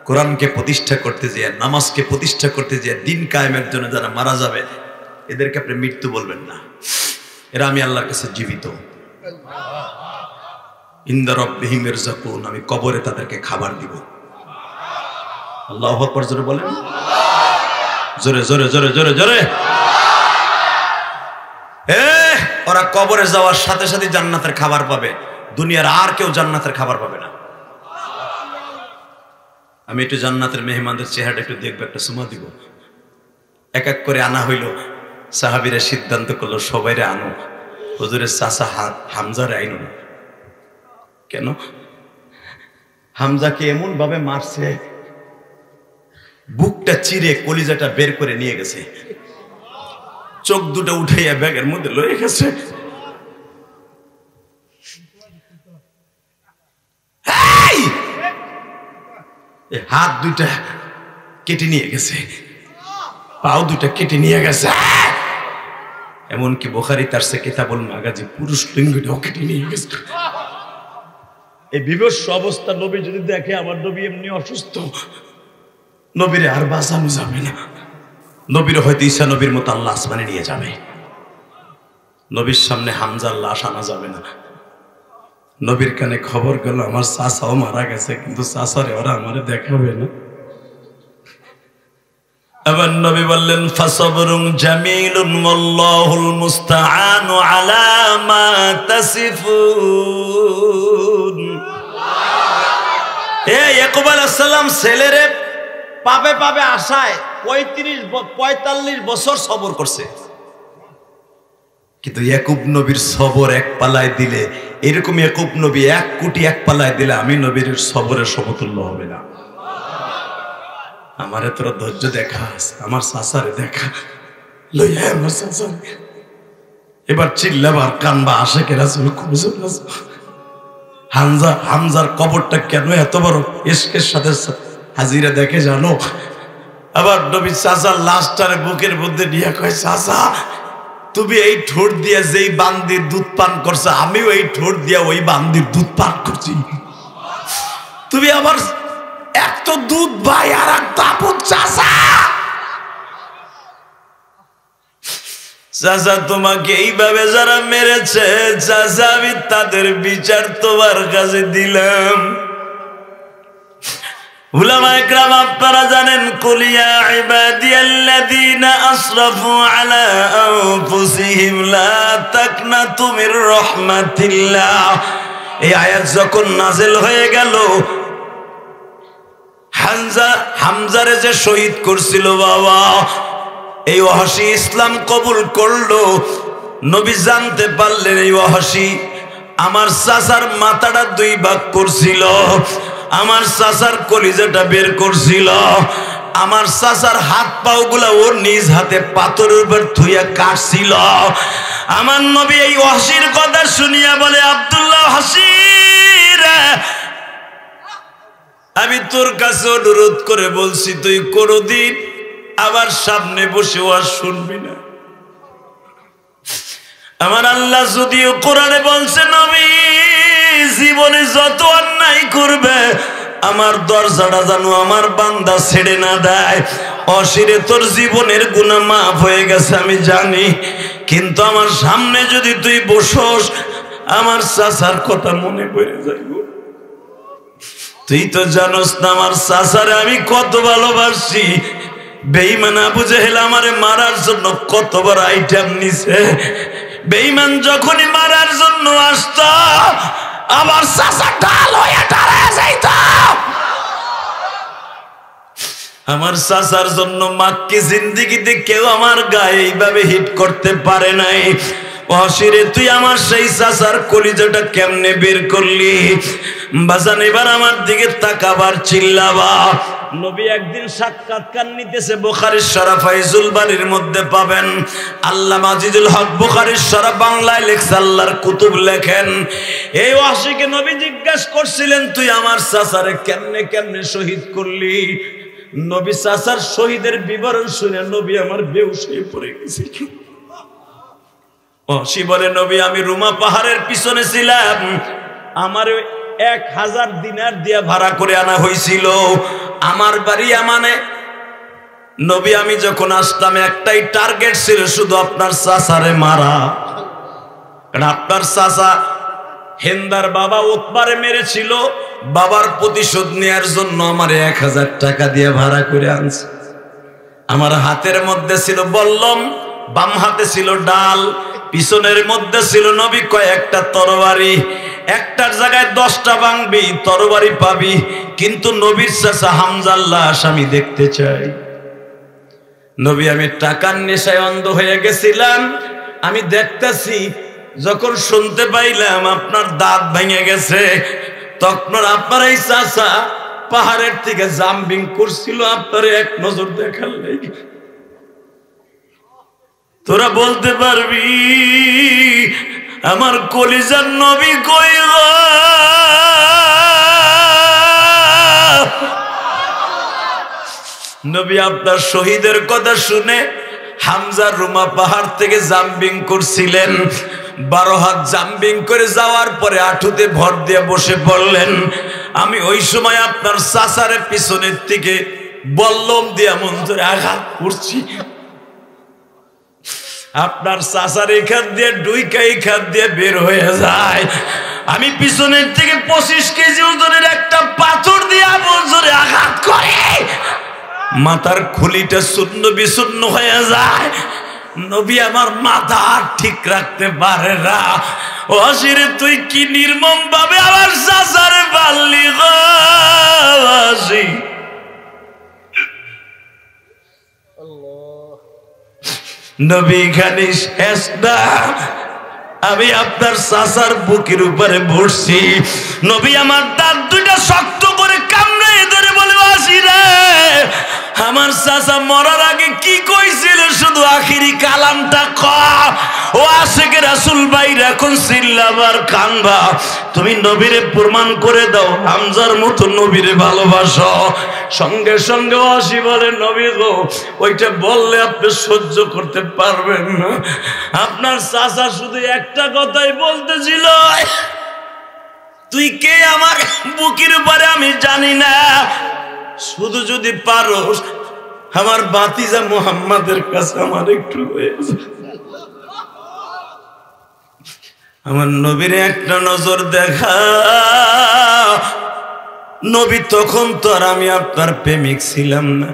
কোরআনকে প্রতিষ্ঠা করতে যায়, নামাজকে প্রতিষ্ঠা করতে যায়, দিন কায়েমের জন্য যারা মারা যাবে, এদেরকে আপনি মৃত্যু বলবেন না। এরা আমি আল্লাহর কাছে জীবিত। ইনদা রাব্বিহিম ইয়ারযাকুন, আমি কবরে তাদেরকে খাবার দিব। আল্লাহু আকবার জোরে বলেন, জোরে জোরে জোরে জোরে জোরে। ওরা কবরে যাওয়ার সাথে সাথে জান্নাতের খাবার পাবে, দুনিয়ার আর কেউ জান্নাতের খাবার পাবে না। আমি একটু জান্নাতের মেহমানদের চেহারাটা একটু দেখবো, একটা সুমা দিব। এক এক করে আনা হইল, সাহাবীরা সিদ্ধান্ত করলো সবাইরে আনো, হুজুরের চাচা হামজারে আইনো না। কেন? হামজাকে এমন ভাবে মারছে, বুকটা চিরে কলিজাটা বের করে নিয়ে গেছে, চোখ দুটো উঠাইয়া ব্যাগের মধ্যে লয়ে গেছে। হাত দুইটা কেটে নিয়ে গেছে, পাও দুইটা কেটে নিয়ে গেছে, এমনকি বুখারী তার সে কিতাবুল মাগাজি পুরুষ লিঙ্গটাও কেটে নিয়ে গেছে। এই বিভৎস অবস্থা নবী যদি দেখে, আমার নবী এমনি অসুস্থ, নবীরে আর বাঁচানো যাবে না। নবীর হয়তো ঈসা নবীর মতো আল্লাহ আসমানে নিয়ে যাবে, নবীর সামনে হামজার লাশ আনা যাবে না। নবীর কানে খবর গেল আমার চাচাও মারা গেছে, কিন্তু চাচারে ওরা আমারে দেখাবে না। আবার নবী বললেন ফাসবরুন জামিলুন ওয়াল্লাহুল মুস্তাআনু আলা মা তাসিফুন। ইয়াকুব আলাইহিস সালাম ছেলেরে পাবে পাবে আশায় 45 বছর সবর করছে, কিন্তু ইয়াকুব নবীর সবর এক পালায় দিলে, এরকম ইয়াকুব নবী 1 কোটি এক পালায় দিলে আমি নবীর সবরের সমতুল্য হবে না। আমারে তোরা ধৈর্য দেখাস, আমার চাচারে দেখা লইয়া আমার চাচা এবার চিল্লাবার কানবা আশেকের রাসূল খুঁজে হামজার কবরটা কেন এত বড় ইশকের সাথে হাজিরা দেখে জানো? আবার নবী চাচার লাশটারে বুকের মধ্যে নিয়ে কয়, চাচা তুমি এই ঠোঁট দিয়ে যেই বান্দির দুধ পান করছো, আমিও এই ঠোঁট দিয়ে ওই বান্দির দুধ পান করছি। তুমি আবার এত দুধ ভাই আর এক দাপট চাচা। চাচা তোমাকে এইভাবে যারা মেরেছে চাচা, আমি তাদের বিচার তোমার কাছে দিলাম। উলামায়ে কেরাম আপনারা জানেন, কুল ইয়া ইবাদিয়াল্লাযীনা আসরাফু আলা আনফুসিহিম লা তাকনাতু মির রাহমাতিল্লাহ। এই আয়াত যখন নাযিল হয়ে গেল, হামজারে যে শহীদ করছিল বাবা, এই ওয়াহশী ইসলাম কবুল করলো। নবী জানতে পারলেন এই ওয়াহশী আমার চাচার মাথাটা 2 ভাগ করছিল, আমার চাচার কলিজাটা বের করছিল, আমার চাচার হাত পাও গুলা ওর নিজ হাতে পাথরের উপর থুইয়া কাটছিল। আমার নবী এই ওয়াহশীর কথা শুনিয়া বলে, আব্দুল্লাহ হাসির, আমি তোর কাছে অনুরোধ করে বলছি, তুই কোনদিন আবার সামনে বসে ওয়াজ শুনবি না। আমার আল্লাহ যদিও কোরআনে বলছে, নবী জীবনে যত অন্যায় করবে আমার দরজাটা যেন আমার বান্দা ছেড়ে না দেয়। অশিরে তোর জীবনের গুনাহ মাফ হয়ে গেছে আমি জানি, কিন্তু আমার সামনে যদি তুই বসোস আমার চাচার কথা মনে পড়ে যাইব। তুই তো জানোস না আমার চাচারে আমি কত ভালোবাসি। বেঈমান আবু জেহেল আমারে মারার জন্য কতবার আইটেম নিছে। বেঈমান যখনই মারার জন্য আসতো আমার চাচা ঢাল হয়ে দাঁড়ায় যাইত। আমার চাচার জন্য মাক্কি জিন্দেগিতে কেউ আমার গায়ে এইভাবে হিট করতে পারে নাই। অশিরে তুই আমার সেই চাচার কলিজাটা কেমনে বের করলি? বাজান এবার আমার দিকে তাকাবার, চিল্লাবা। নবী একদিন সাক্ষাৎকার নিতেছে, বুখারীর শরীফ ফাইজুল বারীর মধ্যে পাবেন। আল্লামা আজিজুল হক বুখারীর শরীফ বাংলায় লেখছে, আল্লাহর কুতুব লেখেন। এই ওয়াহশীকে নবী জিজ্ঞাসা করছিলেন, তুই আমার চাচারে কেমনে কেমনে শহীদ করলি? নবী চাচার শহীদের বিবরণ শুনে নবী আমার বেহুশ হয়ে পড়ে গেছে। ওয়াহশী বলে, নবী আমি রুমা পাহাড়ের পিছনে ছিলাম, আমার 1000 দিনার দিয়া ভাড়া করে আনা হয়েছিল আমার বাড়ি আমানে। নবী আমি যখন আসলাম একটাই টার্গেট ছিল, শুধু আপনার চাচারে মারা। কারণ আপনার চাচা হিন্দার বাবা উতবারে মেরেছিল, বাবার প্রতিশোধ নেয়ার জন্য আমার 1000 টাকা দিয়ে ভাড়া করে আনছে। আমার হাতের মধ্যে ছিল বল্লম, বাম হাতে ছিল ডাল, পিছনের মধ্যে ছিল নবী কয়েকটা তরবারি। একটার জায়গায় 10টা ভাঙবি, তরবারি পাবি, কিন্তু নবীর চাচা হামজার লাশ আমি দেখতে চাই। নবী, আমি টাকার নেশায় অন্ধ হয়ে গেছিলাম, আমি দেখতেছি। যখন শুনতে পাইলাম আপনার দাঁত ভেঙে গেছে, তখন আপনার এই চাচা পাহাড়ের থেকে জাম্পিং করছিল, আপনার এক নজর দেখার লাগি। তোরা বলতে পারবি আমার কলিজার নবী কই গো? নবী আপনার শহীদের কথা শুনে হামজা রুমা পাহাড় থেকে জাম্পিং করছিলেন। 12 হাত জাম্পিং করে যাওয়ার পরে আঁঠুতে ভর দিয়ে বসে পড়লেন। আমি ওই সময় আপনার চাচারে পিছনের থেকে বল্লম দিয়ে মন্ত্রে আঘাত করছি। আপনার চাচার এখান দিয়ে ডুইকা এখান দিয়ে বের হয়ে যায়। আমি পিছনের থেকে 25 কেজি ওজনের একটা পাথর দিয়ে মন্ত্রে আঘাত করে মাথার খুলিটা শূন্য বিশূন্য হয়ে যায়। নবী আমার মাথা ঠিক রাখতে পারে না। ও হাসিরে, তুই কি নির্মম ভাবে আমার চাচারে পারলি গো হাসি? নবী খানি শেষ না, আমি আপনার চাচার বুকের উপরে বসছি। নবী আমার দাঁত দুইটা শক্ত করে কামড়ে ধরে বলে, হাসিরে আমার চাচা মরার আগে কি কইছিল শুধু আখিরি কালামটা ক। ও আশিক রাসূল ভাইরা এখন চিল্লাবার কানবা, তুমি নবীরে প্রমাণ করে দাও হামজার মতো নবীরে ভালোবাসো। সঙ্গে সঙ্গে আসি বলে, নবী গো, ওইটা বললে আপনি সহ্য করতে পারবেন না। আপনার চাচা শুধু একটা কথাই বলতেছিল, তুই কে আমার বুকের উপরে আমি জানি না, শুধু যদি পারোস আমার ভাতিজা মুহাম্মাদের কাছে আমার একটু হয়েছে, আমার নবীর একটা নজর দেখা। নবী, তখন তো আর আমি আপনার প্রেমিক ছিলাম না।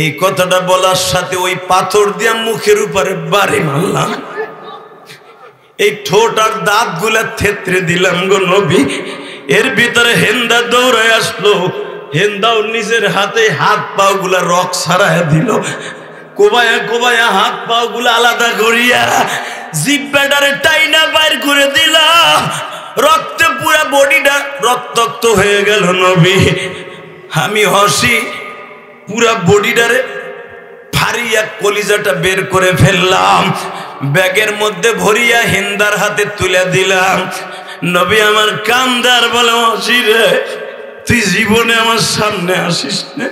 এই কথাটা বলার সাথে ওই পাথর দিয়া মুখের উপরে বাড়ি মারলাম, এই ঠোঁট আর দাঁত গুলা থেতরে দিলাম গো নবী। এর ভিতরে হেন্দা দৌড়ায় আসলো, হেন্দাও নিজের হাতে হাত পাও গুলা রক ছাড়ায় দিল, কোবায়া কোবায়া হাত পাও গুলা আলাদা করিয়া জিব্বাটারে টাইনা বাইর করে দিল। রক্তে পুরা বডিটা রক্তাক্ত হয়ে গেল নবী। আমি হসি, পুরা বডিটারে ফারিয়া কলিজাটা বের করে ফেললাম, ব্যাগের মধ্যে ভরিয়া হিন্দার হাতে তুলে দিলাম। নবী আমার কান্দার বলে, হসি রে, তুই জীবনে আমার সামনে আসিস না,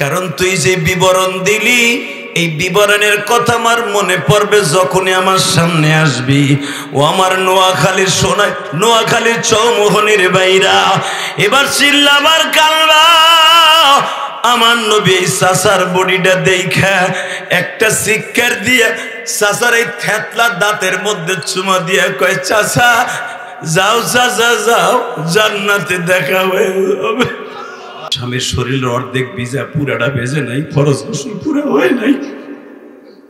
কারণ তুই যে বিবরণ দিলি এই বিবরণের কথা আমার মনে পড়বে যখনই আমার সামনে আসবি। ও আমার নোয়াখালীর সোনায়, নোয়াখালীর চৌমোহনীর বাইরা, এবার চিল্লাবার কান্না। আমার নবী এই চাচার বডিটা দেখা একটা শিক্ষার দিয়া চাচার এই থেতলা দাঁতের মধ্যে চুমা দিয়া কয়, চাচা যাও চাচা যাও, জান্নাতে দেখা হয়ে যাবে। স্বামীর শরীরের অর্ধেক ভিজা, পুরাটা ভেজে নাই, ফরজ গোসল পুরা হয় নাই।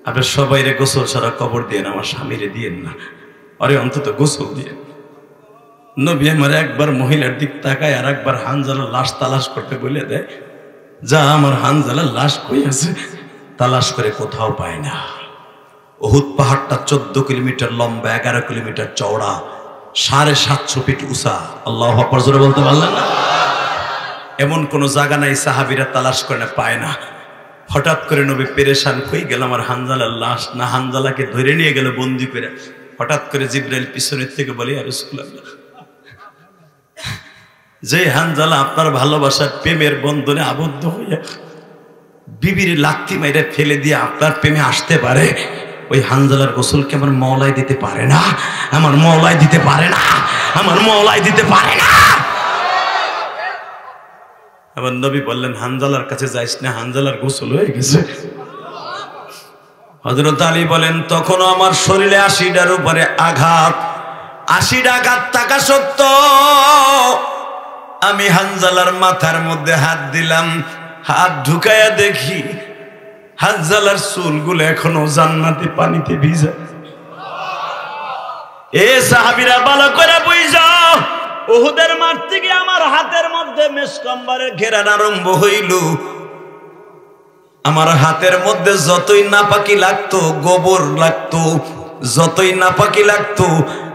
আপনার সবাই রে গোসল সারা কবর দিয়ে আমার স্বামীরে দিয়েন না, আরে অন্তত গোসল দিয়ে। নবী আমার একবার মহিলার দিক তাকায় আর একবার হানজালার লাশ তালাশ করতে বলে দেয়, যা আমার হানজালার লাশ কই আছে তালাশ করে কোথাও পায় না। উহুদ পাহাড়টা 14 কিলোমিটার লম্বা, 11 কিলোমিটার চওড়া, 750 ফিট উঁচা। আল্লাহু আকবার জোরে বলতে পারলেন না? এমন কোন জায়গা নাই সাহাবীরা তালাশ করে না, পায় না। হঠাৎ করে নবী পেরেশান হয়ে গেল, আমার হানজালার লাশ না, হানজালাকে ধরে নিয়ে গেল বন্দি করে। হঠাৎ করে জিবরাইল পিছনের থেকে বলে, ইয়া রাসূলুল্লাহ, যে হানজালা আপনার ভালোবাসার প্রেমের বন্ধনে আবদ্ধ হইয়া বিবির লাথি মাইরে ফেলে দিয়ে আপনার প্রেমে আসতে পারে, ওই হানজালার গোসলকে আমার মওলাই দিতে পারে না, আমার মওলাই দিতে পারে না, আমার মওলাই দিতে পারে না। আবার নবী বললেন, হানজালার কাছে যাইস না, হানজালার গোসল হয়ে গেছে। হযরত আলী বলেন তখনও আমার শরীরে 80টার উপরে আঘাত, 80টা আঘাত থাকা সত্ত্বেও আমি হানজালার মাথার মধ্যে হাত দিলাম, হাত ঢুকায়া দেখি হানজালার চুলগুলো এখনো জান্নাতি পানিতে ভিজা। এ সাহাবীরা ভালো করে বুঝাও, উহুদের মাঠ থেকে আমার হাতের মধ্যে মেশকাম্বারের ঘেরান আরম্ভ হইল। আমার হাতের মধ্যে যতই নাপাকি লাগতো, গোবর লাগতো, যতই নাপাকি লাগতো,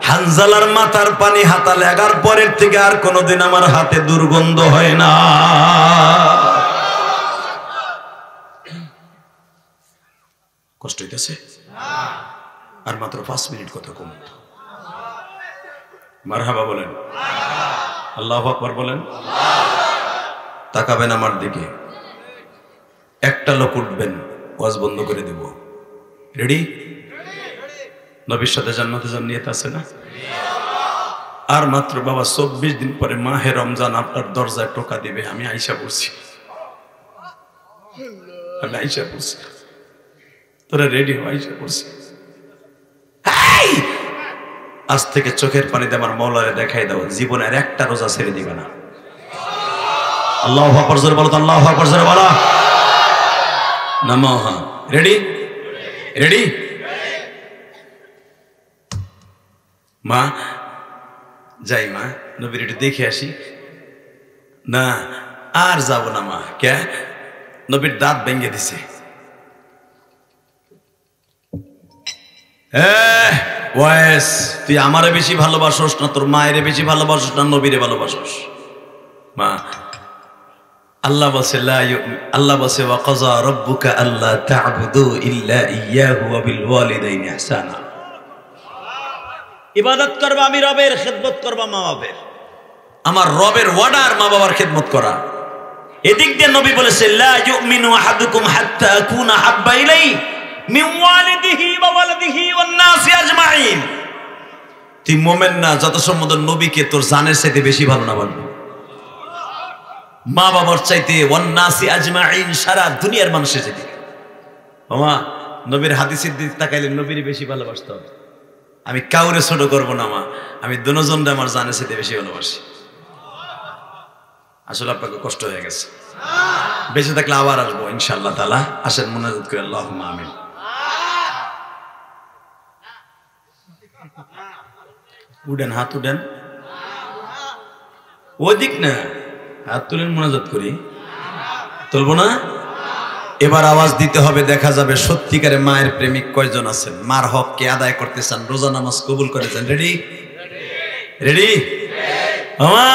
হানজালার মাথার পানি হাতা লাগার পরের থেকে আর কোনোদিন আমার হাতে দুর্গন্ধ হয় না। কষ্ট হইতেছে? আর মাত্র 5 মিনিট কথা কম। মারহাবা বলেন, আল্লাহু আকবার বলেন। তাকাবেন আমার দিকে, একটা লোক উঠবেন, ওয়াজ বন্ধ করে দেব। রেডি? নবীর সাথে জান্নাতে যাওয়ার নিয়ত আছে না? আর মাত্র বাবা 24 দিন পরে মাহে রমজান আপনার দরজায় টোকা দিবে। আমি আইসা পড়ছি, আমি আইসা পড়ছি, তোরা রেডি হও, আইসা পড়ছি। আজ থেকে চোখের পানিতে আমার মওলারে দেখাই দাও, জীবনের একটা রোজা ছেড়ে দিবে না। আল্লাহু আকবার জোরে বলো তো, আল্লাহু আকবার জোরে বলো। নামো। হ্যাঁ, রেডি? রেডি? মা যাই, মা নবীর একটু দেখে আসি। না আর যাব না মা। কে? নবীর দাঁত ভেঙে দিছে। ওয়াইস, তুই আমারে বেশি ভালোবাসোস না তোর মায়ের বেশি ভালোবাসোস না নবীরে ভালোবাসোস? মা আল্লাহ বলছে, আল্লাহ বলছে ওয়া কাযা রাব্বুকা আল্লা তা'বুদু ইল্লা ইয়্যাহু ওয়া বিল ওয়ালিদাইনি ইহসানা। ইবাদত করবা আমি রবের, খিদমত করবা মা বাবার। আমার রবের অর্ডার মা বাবার খিদমত করা। এদিক দিয়ে নবী বলেছে লা ইউমিনু আহাদুকুম হাত্তা আকুনা হাব্বা ইলাইহি মিন ওয়ালিদিহি ওয়া ওয়ালাদিহি ওয়ান নাসি আজমাইন। তুই মুমিন না যত সম্বন্ধ নবীকে তোর জানের চাইতে বেশি ভালো না বানবি, মা বাবার চাইতে, ওয়ান নাসি আজমাইন সারা দুনিয়ার মানুষের চাইতে। মামা নবীর হাদিসের দিকে তাকাইলে নবীর বেশি ভালোবাসতে হবে। আমি কাউরে ছোট করব না মা, আমি দুজনকে আমার জানের চাইতে বেশি ভালোবাসি। আসলে আপনাকে কষ্ট হয়ে গেছে, বেঁচে থাকলে আবার আসবো ইনশাআল্লাহ তাআলা। আসেন মুনাজাত করে আল্লাহুম্মা আমিন। উঠেন, হাত উঠেন, ওদিক না, হাত তুলেন, মুনাজাত করি। তুলবো না? এবার আওয়াজ দিতে হবে, দেখা যাবে সত্যিকারে মায়ের প্রেমিক কয়জন আছেন, মার হক কে আদায় করতে চান, রোজা নামাজ কবুল করেছেন। রেডি? রেডি? মামা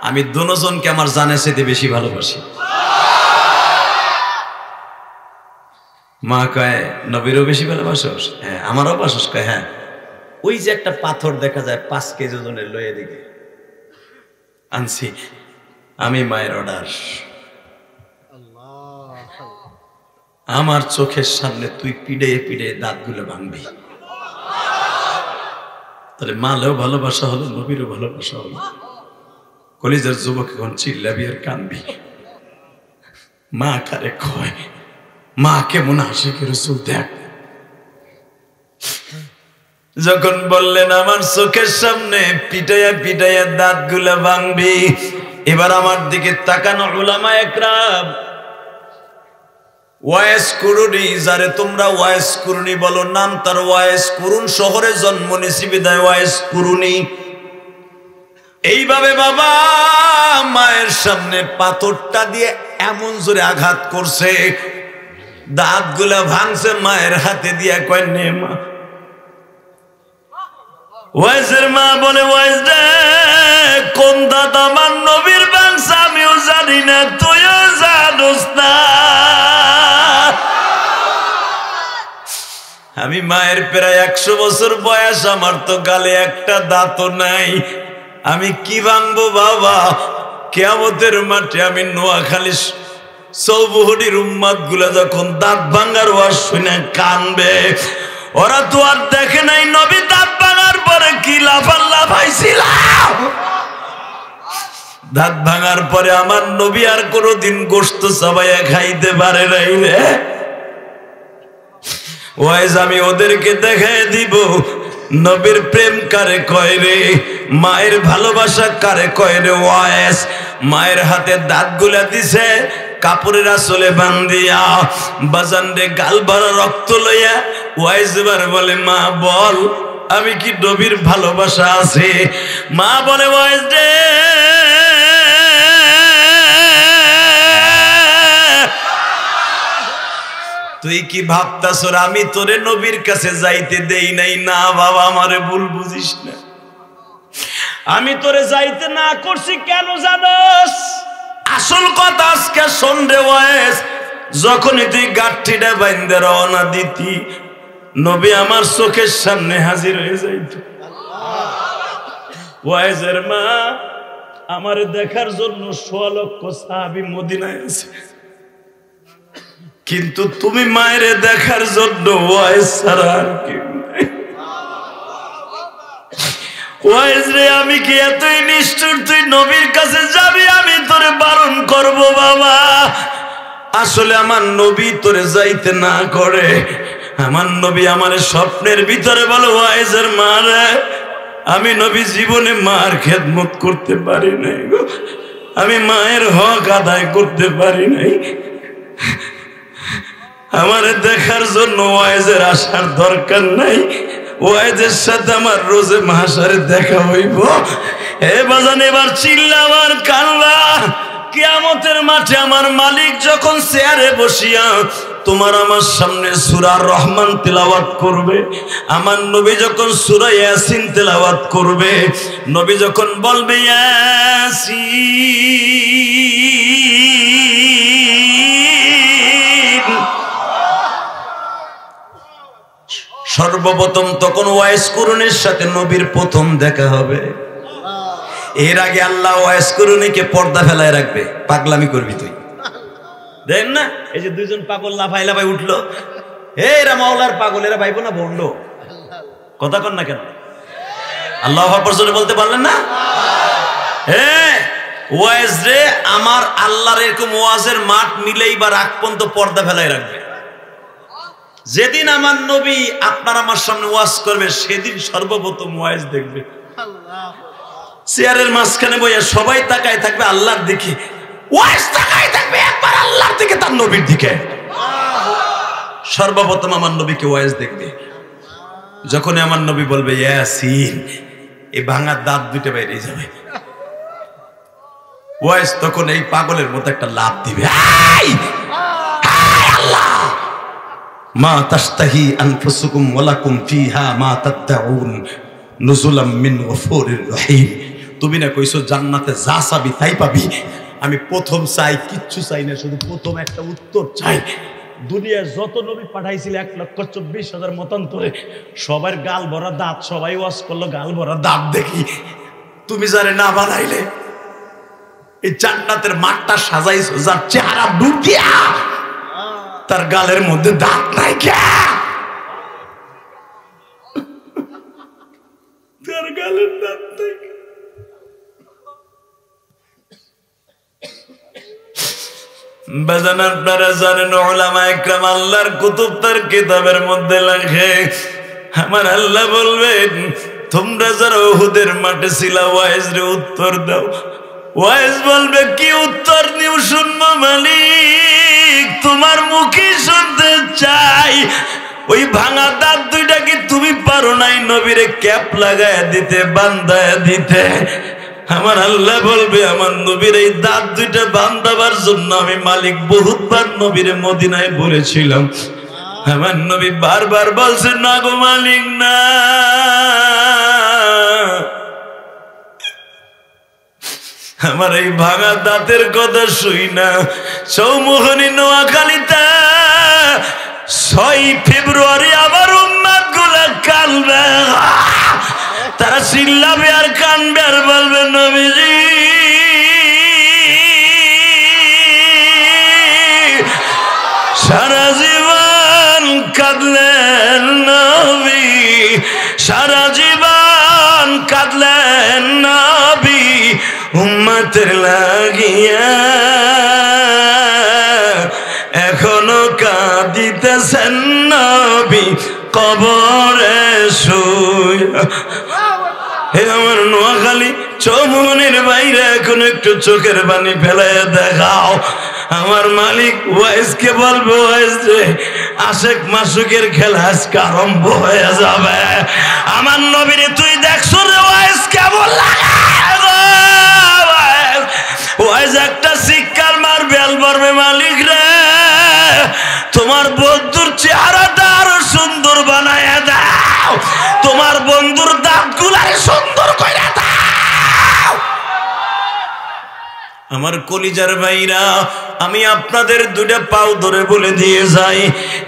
আমি দুজনকে আমার জানের চাইতে বেশি ভালোবাসি। মা কয় নবীরও বেশি ভালোবাসোস? হ্যাঁ। আমারও বাসোস? কয় হ্যাঁ। ওই যে একটা পাথর দেখা যায় 5 কেজি ওজনের, লয়ে দিকে আনছি আমি, মায়ের অর্ডার। আমার চোখের সামনে তুই পিড়ে পিড়ে দাঁতগুলো ভাঙবি, তাহলে মালেও ভালোবাসা হলো, নবীরও ভালোবাসা হলো। কলিজার যুবক এখন চিল্লাবি আর কানবি। মা কারে কয়, মা কেমন আশিকের রাসূল দেখ। যখন বললেন আমার চোখের সামনে পিটাইয়া পিটাইয়া দাঁতগুলো ভাঙবি, এবার আমার দিকে তাকানো উলামা একরাম, ওয়াইস কুরুনি, যারে তোমরা ওয়াইস কুরুনি বলো, নাম তার ওয়াইস কুরুন, শহরে জন্ম নিয়েছি বিদায় ওয়াইস কুরুনি। এইভাবে বাবা মায়ের সামনে পাথরটা দিয়ে এমন জোরে আঘাত করছে, দাঁতগুলা ভাঙছে, মায়ের হাতে দিয়ে কয় নে মা। ওয়াইসের মা বলে, ওয়াইস রে কোন দাঁত আমার নবীর ভাঙছে আমিও জানি না, তুইও জানোস না। আমি মায়ের প্রায় 100 বছর বয়স, আমার তো গালে একটা দাঁতও নাই, আমি কি ভাঙবো বাবা? কিয়ামতের মাঠে আমি নোয়াখালী চৌবুহরির উম্মত গুলা যখন দাঁত ভাঙার ওয়াজ শুনে কানবে, ওরা তো আর দেখে নাই নবী দাঁত ভাঙার পরে কি লাফাল্লাফ হয়েছিল। দাঁত ভাঙার পরে আমার নবী আর কোনোদিন গোশত চাবাইয়া খাইতে পারে নাই রে। ওয়াইজ আমি ওদেরকে দেখায় দিব নবীর প্রেম কারে কয় রে, মায়ের ভালোবাসা কারে কয় রে। ওয়াইজ মায়ের হাতে দাঁত গুলা দিছে, কাপড়ের আসলে বান্ধিয়া বাজান রে গাল ভরা রক্ত লইয়া ওয়াইজ এবার বলে মা বল আমি কি নবীর ভালোবাসা আছে? মা বলে ওয়াইজ রে তুই কি ভাবতাছ আমি তোরে নবীর কাছে যাইতে দেই নাই? না বাবা, আমারে ভুল বুঝিস না, আমি তোরে যাইতে না করছি কেন জানোস? আসল কথা আজকে শোন রে ওয়াইস, যখনই তুই গাঠিটা বাইন্দে রওনা দিতি নবী আমার চোখের সামনে হাজির হয়ে যাইত। ওয়াইজের মা আমার দেখার জন্য 100 লক্ষ সাহাবী মদিনায় আছে, কিন্তু তুমি মায়ের দেখার জন্য ওয়াইজ ছাড়া আর কেউ নাই। ওয়াইজ রে আমি কি এতই নিষ্ঠুর তুই নবীর কাছে যাবি আমি তোরে বারণ করব বাবা? আসলে আমার নবী তোরে যাইতে না করে, আমার নবী আমার স্বপ্নের ভিতরে বলে ওয়াইজের মা রে আমি নবী জীবনে মার খেদমত করতে পারি নাই গো, আমি মায়ের হক আদায় করতে পারি নাই, আমার দেখার জন্য ওয়াইজের আসার দরকার নাই, ওয়াইজের সাথে আমার রোজে মাহশারে দেখা হইব। এ বাজান এবার চিল্লা আমার কান্না, কিয়ামতের মাঠে আমার মালিক যখন চেয়ারে বসিয়া তোমার আমার সামনে সূরা রহমান তেলাওয়াত করবে, আমার নবী যখন সূরা ইয়াসিন তেলাওয়াত করবে, নবী যখন বলবে ইয়াসিন, সর্বপ্রথম তখন ওয়াইস কুরুনের সাথে নবীর প্রথম দেখা হবে। এর আগে আল্লাহ ওয়াইস কুরুনিকে পর্দা ফেলায় রাখবে, পাগলামি করবি তুই। দেন না এই যে দুইজন পাগল লাফাই লাফাই উঠলো, এরা মাওলার পাগল, এরা ভাইবো না ভণ্ড, কথা কন না কেন? আল্লাহু আকবার জোরে বলতে পারলেন না? হ্যাঁ ওয়াইজ রে আমার আল্লাহর এরকম ওয়াজের মাঠ মিলেই বা রাগ পর্যন্ত পর্দা ফেলায় রাখবে। যেদিন আমার নবী আপনার আমার সামনে ওয়াজ করবে সেদিন সর্বপ্রথম ওয়াইজ দেখবে। চেয়ারের মাঝখানে বইয়া সবাই তাকায় থাকবে আল্লাহর দিকে, ওয়াইজ তাকায় থাকবে একবার আল্লাহর দিকে, তার নবীর দিকে। সর্বপ্রথম আমার নবীকে ওয়াইজ দেখবে। যখন আমার নবী বলবে ইয়াসিন, এই ভাঙা দাঁত দুইটা বাইরে যাবে, ওয়াইজ তখন এই পাগলের মতো একটা লাফ দিবে, আল্লাহ মা তাশতাহি আনফুসুকুম ওয়ালাকুম ফিহা মা তাদউন নুজুলাম মিন গফুরির রহিম। তুমি না কইছো জান্নাতে যা চাবি তাই পাবি, আমি প্রথম চাই কিচ্ছু চাই না, শুধু প্রথম একটা উত্তর চাই। দুনিয়ায় যত নবী পাঠাইছিল 1,24,000 মতান্তরে, সবার গাল ভরা দাঁত, সবাই ওয়াজ করলো গাল ভরা দাঁত দেখি, তুমি যারে না বানাইলে এই জান্নাতের মাঠটা সাজাইছো যার চেহারা দুটিয়া, তার গালের মধ্যে দাঁত নাই কে? তার গালের দাঁত নাই। বাজান আপনারা জানেন উলামা ইকরাম আল্লাহর কুতুব তার কিতাবের মধ্যে লেখে, আমার আল্লাহ বলবেন তোমরা যারা উহুদের মাঠে ছিলা ওয়াইজ রে উত্তর দাও। ওয়াইজ বলবে কি উত্তর নিউ শুনবো মালিক, তোমার মুখে শুনতে চাই। ওই ভাঙা দাঁত দুইটা কি তুমি পারো নাই নবীরে ক্যাপ লাগায় দিতে, বান্ধায় দিতে? আমার আল্লাহ বলবে আমার নবীর এই দাঁত দুইটা বান্ধাবার জন্য আমি মালিক বহুতবার নবীরে মদিনায় বলেছিলাম। আমার নবী বারবার বলছে না গো মালিক না, আমার এই ভাঙা দাঁতের কথা শুই না। চৌমুহনী নোয়াখালীতে 6 ফেব্রুয়ারি আবার উম্মত গুলা কাঁদবে, তারা চিল্লাবে আর কানবে আর বলবে নবীজি সারা জীবন কাঁদলেন নবী, সারা জীবন কাঁদলেন নবী উম্মতের লাগিয়া, এখনো কাঁদিতেছেন নবী কবরে শুয়া। হে আমার নোয়াখালী চৌমুহনের বাইরে এখন একটু চোখের পানি ফেলাইয়া দেখাও। আমার মালিক ওয়াইজকে বলবো, ওয়াইজ রে আশেক মাসুকের খেলা আজকে আরম্ভ হয়ে যাবে। আমার নবীরে তুই দেখছো রে ওয়াইজ কেমন লাগে? ওয়াইজ একটা শিক্ষার মারবে, আল মারবে, মালিক রে তোমার বন্ধুর চেহারাটা আরো সুন্দর বানায়া দাও, তোমার বন্ধুর দাঁতগুলা সুন্দর কইরা দাও। আমার কলিজার ভাইরা, আমি আপনাদের দুইটা পাও ধরে বলে দিয়ে যাই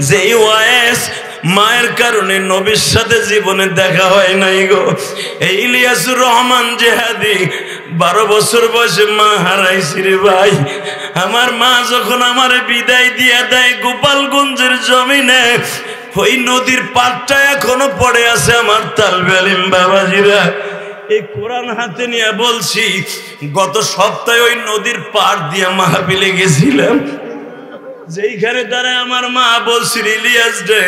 যে ওয়াইস মায়ের কারণে নবীর সাথে জীবনে দেখা হয় নাই গো। এই ইলিয়াসুর রহমান জেহাদি 12 বছর বয়সে মা হারাইছি রে ভাই। আমার মা যখন আমার বিদায় দিয়ে দেয় গোপালগঞ্জের জমিনে, ওই নদীর পাড়টা এখনো পড়ে আছে আমার তালবে আলিম বাবাজিরা। এই কোরআন হাতে নিয়ে বলছি, গত সপ্তাহে ওই নদীর পাড় দিয়ে মাহফিলে গেছিলাম, যেইখানে দাঁড়ায় আমার মা বলছিল ইলিয়াস রে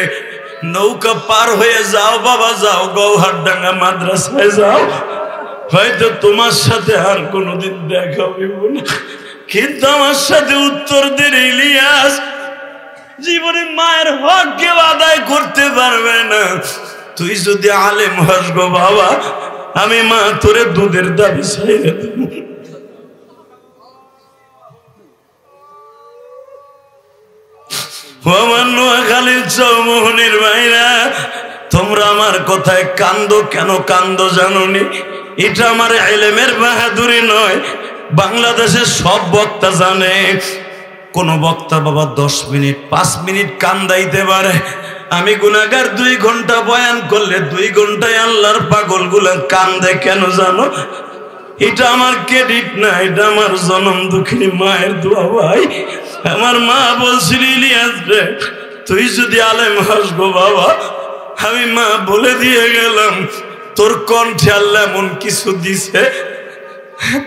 নৌকা পার হয়ে যাও বাবা, যাও গৌহারডাঙ্গা মাদ্রাসায় যাও, হয়তো তোমার সাথে আর কোনোদিন দেখা হইব না। কিন্তু আমার সাথে উত্তর দেন ইলিয়াস জীবনে মায়ের হক কেউ আদায় করতে পারবে না। তুই যদি আলেম হস গো বাবা, আমি মা তোরে দুধের দাবি চাইরে দেব। আমার নোয়াখালীর চৌমুহনীর ভাইরা, তোমরা আমার কথায় কান্দো কেন কান্দো জানোনি? এটা আমার ইলমের বাহাদুরি নয়, বাংলাদেশের সব বক্তা জানে। কোন বক্তা বাবা 10 মিনিট 5 মিনিট কান্দাইতে পারে, আমি গুনাহগার 2 ঘন্টা বয়ান করলে 2 ঘন্টায় আল্লাহর পাগলগুলা কান্দে কেন জানো? এটা আমার ক্রেডিট না, এটা আমার জনম দুঃখিনী মায়ের দোয়া ভাই। আমার মা বলছিল ইলিয়াস রে তুই যদি আলেম হস গো বাবা, আমি মা বলে দিয়ে গেলাম তোর কণ্ঠে আল্লাহ এমন কিছু দিছে,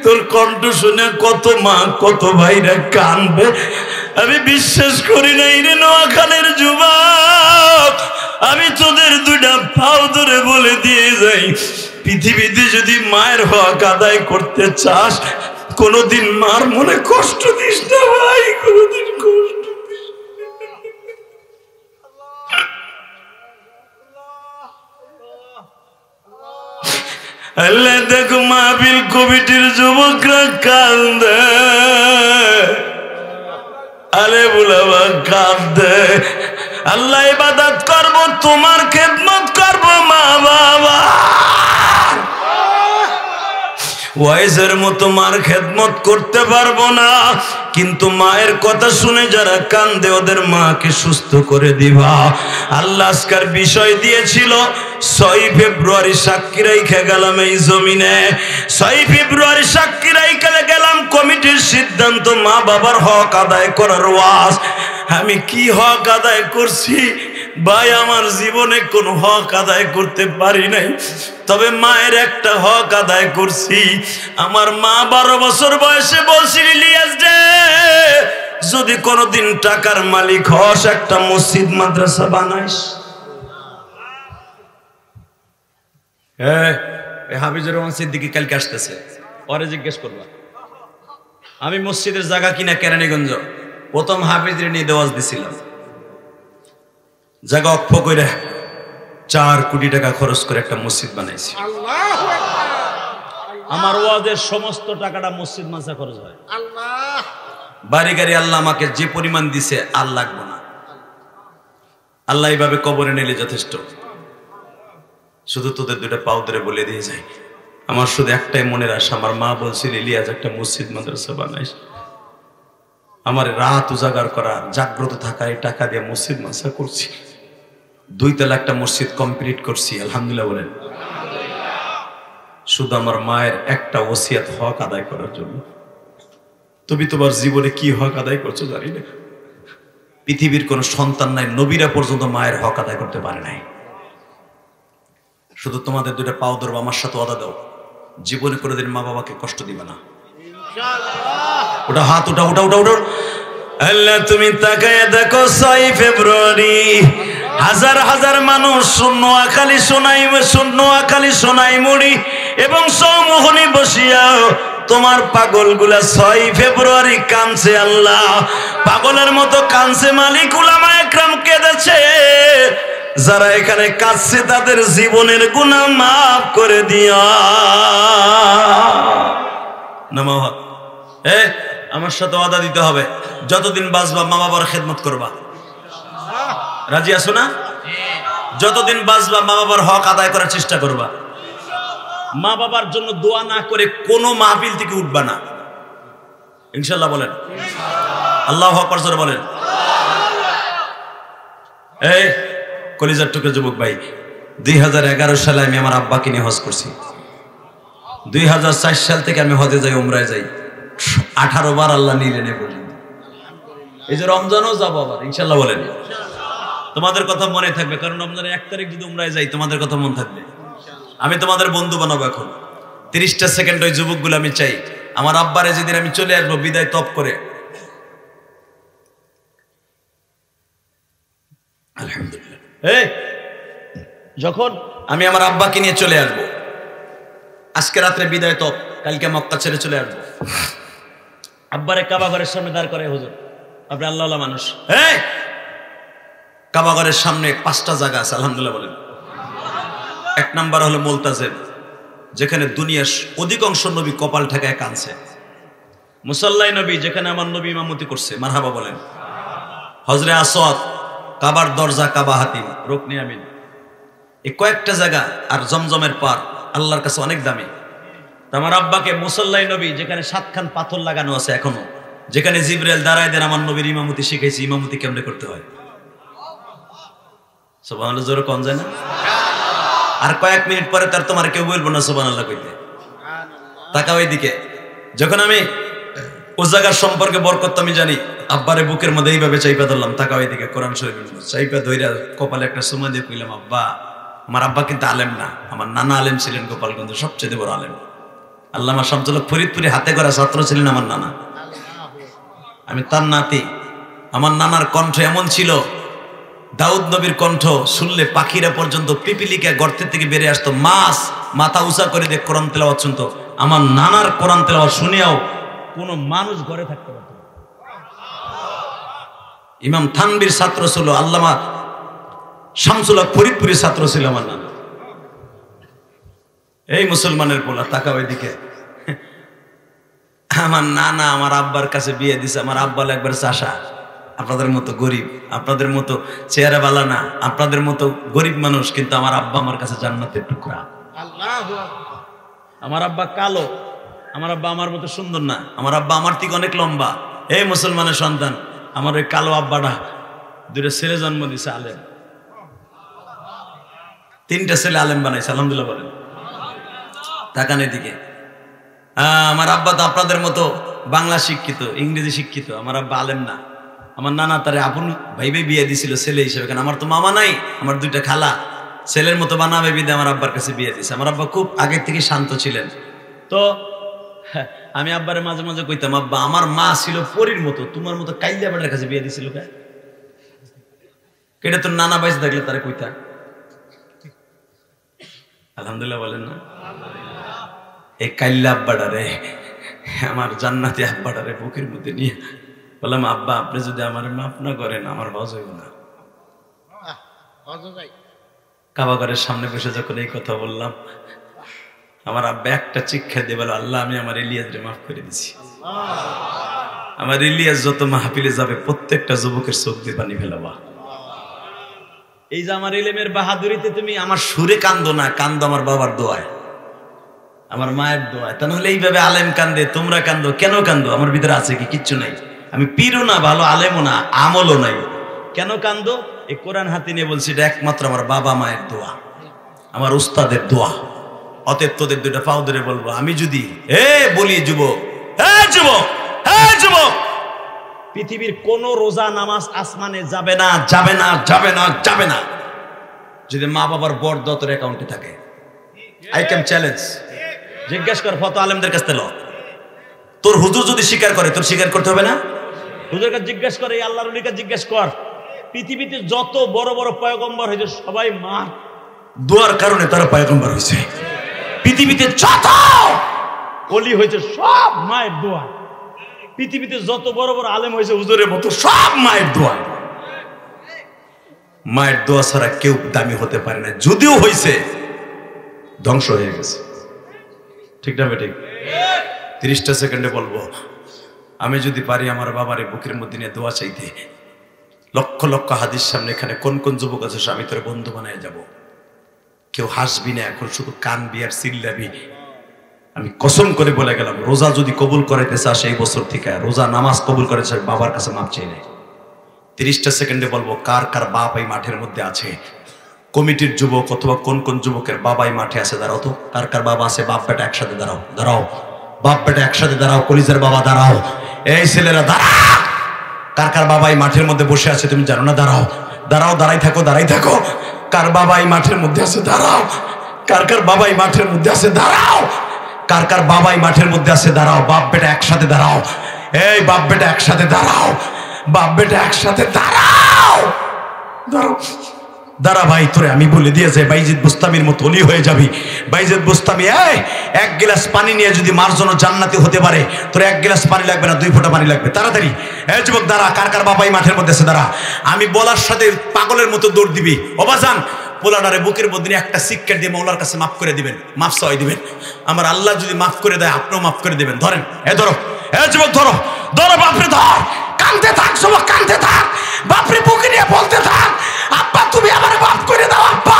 তোর কণ্ঠ শুনে কত মা কত ভাইরা কানবে। আমি বিশ্বাস করি নাই রে নোয়াখালীর যুবক, আমি তোদের দুইটা পাও ধরে বলে দিয়ে যাই, পৃথিবীতে যদি মায়ের হক আদায় করতে চাস কোনদিন মার মনে কষ্ট দিস না ভাই, কোনদিন কষ্ট দিস না। আল্লাহ দেখো মাহফিল কমিটির যুবকরা কান্দে, আরে বুলাবা কান্দে। আল্লাহ ইবাদত করব, তোমার খেদমত করব মা বাবা, ওয়াইজের মতো মার খেদমত করতে পারবো না, কিন্তু মায়ের কথা শুনে যারা কান্দে ওদের মাকে সুস্থ করে দিবা। আল্লাহ আজকের বিষয় দিয়েছিল 6 ফেব্রুয়ারি সাক্ষী রেখে গেলাম এই জমিনে, 6 ফেব্রুয়ারি সাক্ষী রেখে গেলাম কমিটির সিদ্ধান্ত মা বাবার হক আদায় করার ওয়াজ। আমি কি হক আদায় করছি ভাই? আমার জীবনে কোনো হক আদায় করতে পারি নাই, তবে মায়ের একটা হক আদায় করছি। আমার মা 12 বছর বয়সে বলছিল ইলিয়াস রে যদি কোনোদিন টাকার মালিক হস একটা মসজিদ মাদ্রাসা বানাইস। হাফিজুর রহমান সিদ্দিকী কালকে আসতেছে, পরে জিজ্ঞেস করবা। আমি মসজিদের জায়গা কিনা কেরানীগঞ্জ প্রথম হাফিজরে নিয়ে দেওয়াজ দিছিলাম, জায়গা অক্ষ করে 4 কোটি টাকা খরচ করে একটা মসজিদ বানাইছি। আমার ওয়াজের সমস্ত টাকাটা মসজিদ মাসা খরচ হয়। বাড়ি গাড়ি আল্লাহ আমাকে যে পরিমাণ দিছে আর লাগবে না, আল্লাহ এইভাবে কবরে নিলে যথেষ্ট। শুধু তোদের দুটা পাও ধরে বলে দিয়ে যাই, আমার শুধু একটাই মনের আশা, আমার মা বলছিল ইলিয়াস একটা মসজিদ মাদ্রাসা বানাইস। আমার রাত উজাগার করা, জাগ্রত থাকা, এই টাকা দিয়ে মসজিদ মাদ্রাসা করছি। 2 তলা একটা মসজিদ কমপ্লিট করছি, আলহামদুলিল্লাহ বলেন। শুধু আমার মায়ের একটা ওসিয়ত হক আদায় করার জন্য। তুমি তোমার জীবনে কি হক আদায় করছো জানি না। পৃথিবীর কোন সন্তান নাই, নবীরা পর্যন্ত মায়ের হক আদায় করতে পারে নাই। শুধু তোমাদের দুটা পাও ধরবো, আমার সাথে ওয়াদা দাও জীবনে কোনোদিন মা বাবাকে কষ্ট দিবে না। ওটা হাত উঠা উঠা উঠা উঠা। আল্লাহ তুমি তাকায় দেখো 6 ফেব্রুয়ারি হাজার হাজার মানুষ নোয়াখালী সোনাইমুড়ি এবং চৌমুহনী বসিয়া তোমার পাগলগুলা 6 ফেব্রুয়ারি কানছে। আল্লাহ পাগলের মতো কানছে মালিক, উলামা একরাম কেঁদেছে। যারা এখানে কাঁদছে তাদের জীবনের গুনাহ মাফ করে দিও। নমঃ। আমার সাথে ওয়াদা দিতে হবে, যতদিন বাঁচবা মা বাবার খেদমত করবা। রাজি আছো না? যতদিন বাঁচবা মা বাবার হক আদায় করার চেষ্টা করবা। মা বাবার জন্য দোয়া না করে কোনো মাহফিল থেকে উঠবা না, ইনশাআল্লাহ বলেন। আল্লাহু আকবার জোরে বলেন। এই কলিজার টুকরো যুবক ভাই, 2011 সালে আমি আমার আব্বাকে নিয়ে হজ করছি। 2004 সাল থেকে আমি হজে যাই, উমরায় যাই, 18 বার আল্লাহ নিলেন এ পর্যন্ত। এই যে রমজানও যাবো আবার, ইনশাআল্লাহ বলেন। তোমাদের কথা মনে থাকবে, কারণ রমজানের 1 তারিখ যদি উমরায় যাই তোমাদের কথা মনে থাকবে। আমি তোমাদের বন্ধু বানাবো। এখন 30টা সেকেন্ড ওই যুবকগুলো আমি চাই, আমার আব্বারে যেদিন আমি চলে আসবো বিদায় তপ করে, আলহামদুলিল্লাহ, যখন আমি আমার আব্বাকে নিয়ে চলে আসবো, আজকে রাত্রে বিদায় তপ, কালকে মক্কা ছেড়ে চলে আসবো, আব্বারে কাবা ঘরের সামনে দাঁড় করে, হুজুর আপনি আল্লাহ মানুষ, কাবা ঘরের সামনে 5টা জায়গা আছে, আলহামদুলিল্লাহ বলেন। 1 নাম্বার হলো মুলতাজিম, যেখানে দুনিয়ার অধিকাংশ নবী কপাল ঠেকায় কাঁদছে। মুসাল্লাই নবী, যেখানে আমার নবী ইমামতি করছে, মারহাবা বলেন। হজরে আসওয়াদ, কাবার দরজা, কাবা হাতিম, রুকনে আমিন, এই কয়েকটা জায়গা। আর জমজমের পার আল্লাহর কাছে অনেক দামি। আমার আব্বাকে মুসাল্লাই নবী, যেখানে 7খান পাথর লাগানো আছে এখনো, যেখানে জিবরাইল দাঁড়ায় দেন আমার নবীর ইমামতি শিখেছি, ইমামতি কেমনে করতে হয়। সুবহানাল্লাহ জোরে কোন যায় না? আর কয়েক মিনিট পরে তার তোমার কেউ বলবো না সুবহানাল্লাহ কইতে। তাকাও এইদিকে, যখন আমি ও জায়গার সম্পর্কে বরকত আমি জানি, আব্বারে বুকের মধ্যে এইভাবে চাইপা ধরলাম, তাকাও এইদিকে, কোরআন শরীফের চাইপা ধইরা কপালে একটা সময় দিয়ে কইলাম, আব্বা, আমার আব্বা কিন্তু আলেম না, আমার নানা আলেম ছিলেন, গোপালগঞ্জের সবচেয়ে বড় আলেম, আল্লামা শামসুল ফরিদপুরি হাতে করা ছাত্র ছিলেন আমার নানা। আমি তার নাতি। আমার নানার কণ্ঠ এমন ছিল, দাউদ নবীর কণ্ঠ শুনলে পাখিরা পর্যন্ত পিপিলিকা গর্তের থেকে বেরিয়ে আসতো, মাছ মাথা উঁচা করে দিয়ে কোরআন তেলাওয়াত শুনতো। আমার নানার কোরআন তেলাওয়াত শুনেও কোনো মানুষ ঘরে থাকতে পারত না। ইমাম থানবীর ছাত্র ছিল, আল্লামা শামসুল ফরিদপুরের ছাত্র ছিল আমার নানা। এই মুসলমানের পোলা, তাকাও এদিকে। আমার নানা আমার আব্বার কাছে বিয়ে দিছে। আমার আব্বা একবার চাষা, আপনাদের মতো গরিব, আপনাদের মতো চেহারা বালা না, আপনাদের মতো গরিব মানুষ, কিন্তু আমার আব্বা আমার কাছে জান্নাতের টুকরা। আমার আব্বা কালো, আমার আব্বা আমার মতো সুন্দর না, আমার আব্বা আমার থেকে অনেক লম্বা। এই মুসলমানের সন্তান, আমার ওই কালো আব্বাটা 2টা ছেলে জন্ম দিছে, আলেম, 3টা ছেলে আলেম বানাইছে, আলহামদুলিল্লাহ বলেন। তাকান এদিকে। আমার আব্বা তো আপনাদের মতো বাংলা শিক্ষিত, ইংরেজি শিক্ষিত, আমার আব্বা আলেম না। আমার নানা তারে আপন ভাইবে বিয়ে দিছিল ছেলে হিসেবে, কারণ আমার তো মামা নাই, আমার 2টা খালা, ছেলের মতো বানাবে বিদে আমার আব্বার কাছে বিয়ে দিছে। আমার আব্বা খুব আগের থেকে শান্ত ছিলেন। তো আমি আব্বারে মাঝে মাঝে কইতাম, আব্বা আমার মা ছিল পরীর মতো, তোমার মতো কাইল্লা বেটার কাছে বিয়ে দিছিল কেটে তোর নানা বাইসে থাকলে তারা কইতা। আলহামদুলিল্লাহ বলেন না? এই কাইল্লা আব্বাটারে, আমার জান্নাতি আব্বাটারে বুকের মধ্যে নিয়ে বললাম, আব্বা আপনি যদি আমার মাফ না করেন আমার হজ হইব না। কাবা ঘরের সামনে বসে যখন এই কথা বললাম, আমার আব্বা একটা চিৎকার দিয়ে বলে, আল্লাহ আমি আমার ইলিয়াসরে মাফ করে দিছি। আমার ইলিয়াস যত মাহফিলে যাবে প্রত্যেকটা যুবকের চোখ দিয়ে পানি ফেলাবা। এই যে আমার ইলেমের বাহাদুরিতে তুমি আমার সুরে কান্দো না, কান্দো আমার বাবার দোয়ায়, আমার মায়ের দোয়ায়। তা নাহলে এইভাবে আলেম কান্দে, তোমরা কান্দো কেন? কান্দো আমার ভিতরে আছে কি? কিচ্ছু নাই। আমি পীরও না, ভালো আলেমও না, আমলও নাই। কেন কান্দো? এই কোরআন হাতে নিয়ে বলছি, এটা একমাত্র আমার বাবা মায়ের দোয়া, আমার উস্তাদের দোয়া। অতএব তোদের 2টা পাও ধরে বলবো, আমি যদি বলি যুবক, যুবক, পৃথিবীর কোন রোজা নামাজ আসমানে যাবে না, যাবে না, যাবে না, যাবে না, যদি মা বাবার বরদোয়া তোর অ্যাকাউন্টে থাকে। আই ক্যান চ্যালেঞ্জ, জিজ্ঞেস কর ফতো আলেমদের কাছ থেকে, তোর হুজুর যদি স্বীকার করে তোর স্বীকার করতে হবে না? হুজুরের কাছে জিজ্ঞেস করে, এই আল্লাহর ওলির কাছে জিজ্ঞেস কর, পৃথিবীতে যত বড় বড় পয়গম্বর হয়েছে সবাই মা দোয়ার কারণে তারা পয়গম্বর হয়েছে। পৃথিবীতে যত ওলি হয়েছে সব মায়ের দোয়া। পৃথিবীতে যত বড় বড় আলেম হয়েছে হুজুরের মতো সব মায়ের দোয়া। মায়ের দোয়া ছাড়া কেউ দামি হতে পারে না, যদিও হয়েছে ধ্বংস হয়ে গেছে। ঠিক না বেঠিক? 30টা সেকেন্ডে বলবো, আমি যদি পারি আমার বাবারে বুকের মধ্যে নিয়ে দোয়া চাইতে, লক্ষ লক্ষ হাদিস সামনে, এখানে কোন কোন যুবক আছে আমি তোর বন্ধু বানায় যাব। কেউ হাসবি না, এখন শুধু কানবি আর চিল্লাবি। আমি কসম করে বলে গেলাম, রোজা যদি কবুল করাইতে চাস এই বছর থেকে, রোজা নামাজ কবুল করেছে, বাবার কাছে মাপ চাই নাই। 30টা সেকেন্ডে বলবো কার কার বাপ এই মাঠের মধ্যে আছে। কমিটির যুবক অথবা কোন কোন যুবকের বাবা এই মাঠে আছে, দাঁড়াও তো। কার কার বাবা আছে? বাপ বেটা একসাথে দাঁড়াও, দাঁড়াও। বাপ বেটা একসাথে দাঁড়াও, কলিজার বাবা দাঁড়াও। এই ছেলেরা দাঁড়া। কার কার বাবা এই মাঠের মধ্যে বসে আছে তুমি জানো না? দাঁড়াও, দাঁড়াও, দাঁড়াই থাকো, দাঁড়াই থাকো। কার বাবা এই মাঠের মধ্যে আছে? দাঁড়াও। কার কার বাবা এই মাঠের মধ্যে আছে? দাঁড়াও। কার কার বাবা এই মাঠের মধ্যে আছে? দাঁড়াও। বাপ বেটা একসাথে দাঁড়াও। এই বাপ বেটা একসাথে দাঁড়াও, বাপ বেটা একসাথে দাঁড়াও, দাঁড়াও। দাঁড়া ভাই, তোরে আমি বলে দিয়েছে বাইজিদ বুস্তামির মতো অলি হয়ে যাবি। বাইজিদ বুস্তামি এক গ্লাস পানি নিয়ে যদি মার জন্য জান্নাতি হতে পারে, তোর 1 গ্লাস পানি লাগবে না, 2 ফোঁটা পানি লাগবে। তাড়াতাড়ি যুবক দাঁড়া। কার কার বাবা এই মাঠের মধ্যে আছে? দাঁড়া। আমি বলার সাথে পাগলের মতো দৌড় দিবি। অবাজান পোলাডারে বুকের মধ্যে একটা সিক্কেট দিয়ে মৌলার কাছে মাফ করে দিবেন, মাফ চাই দিবেন। আমার আল্লাহ যদি মাফ করে দেয়, আপনিও মাফ করে দিবেন। ধরেন, ধরো, যুবক ধরো, ধরো, বাপরে ধর। কানতে থাক যুবক, কানতে থাক। বাপরে বুকে নিয়ে বলতে থাক, আব্বা তুমি আমার মাফ করে দাও, আব্বা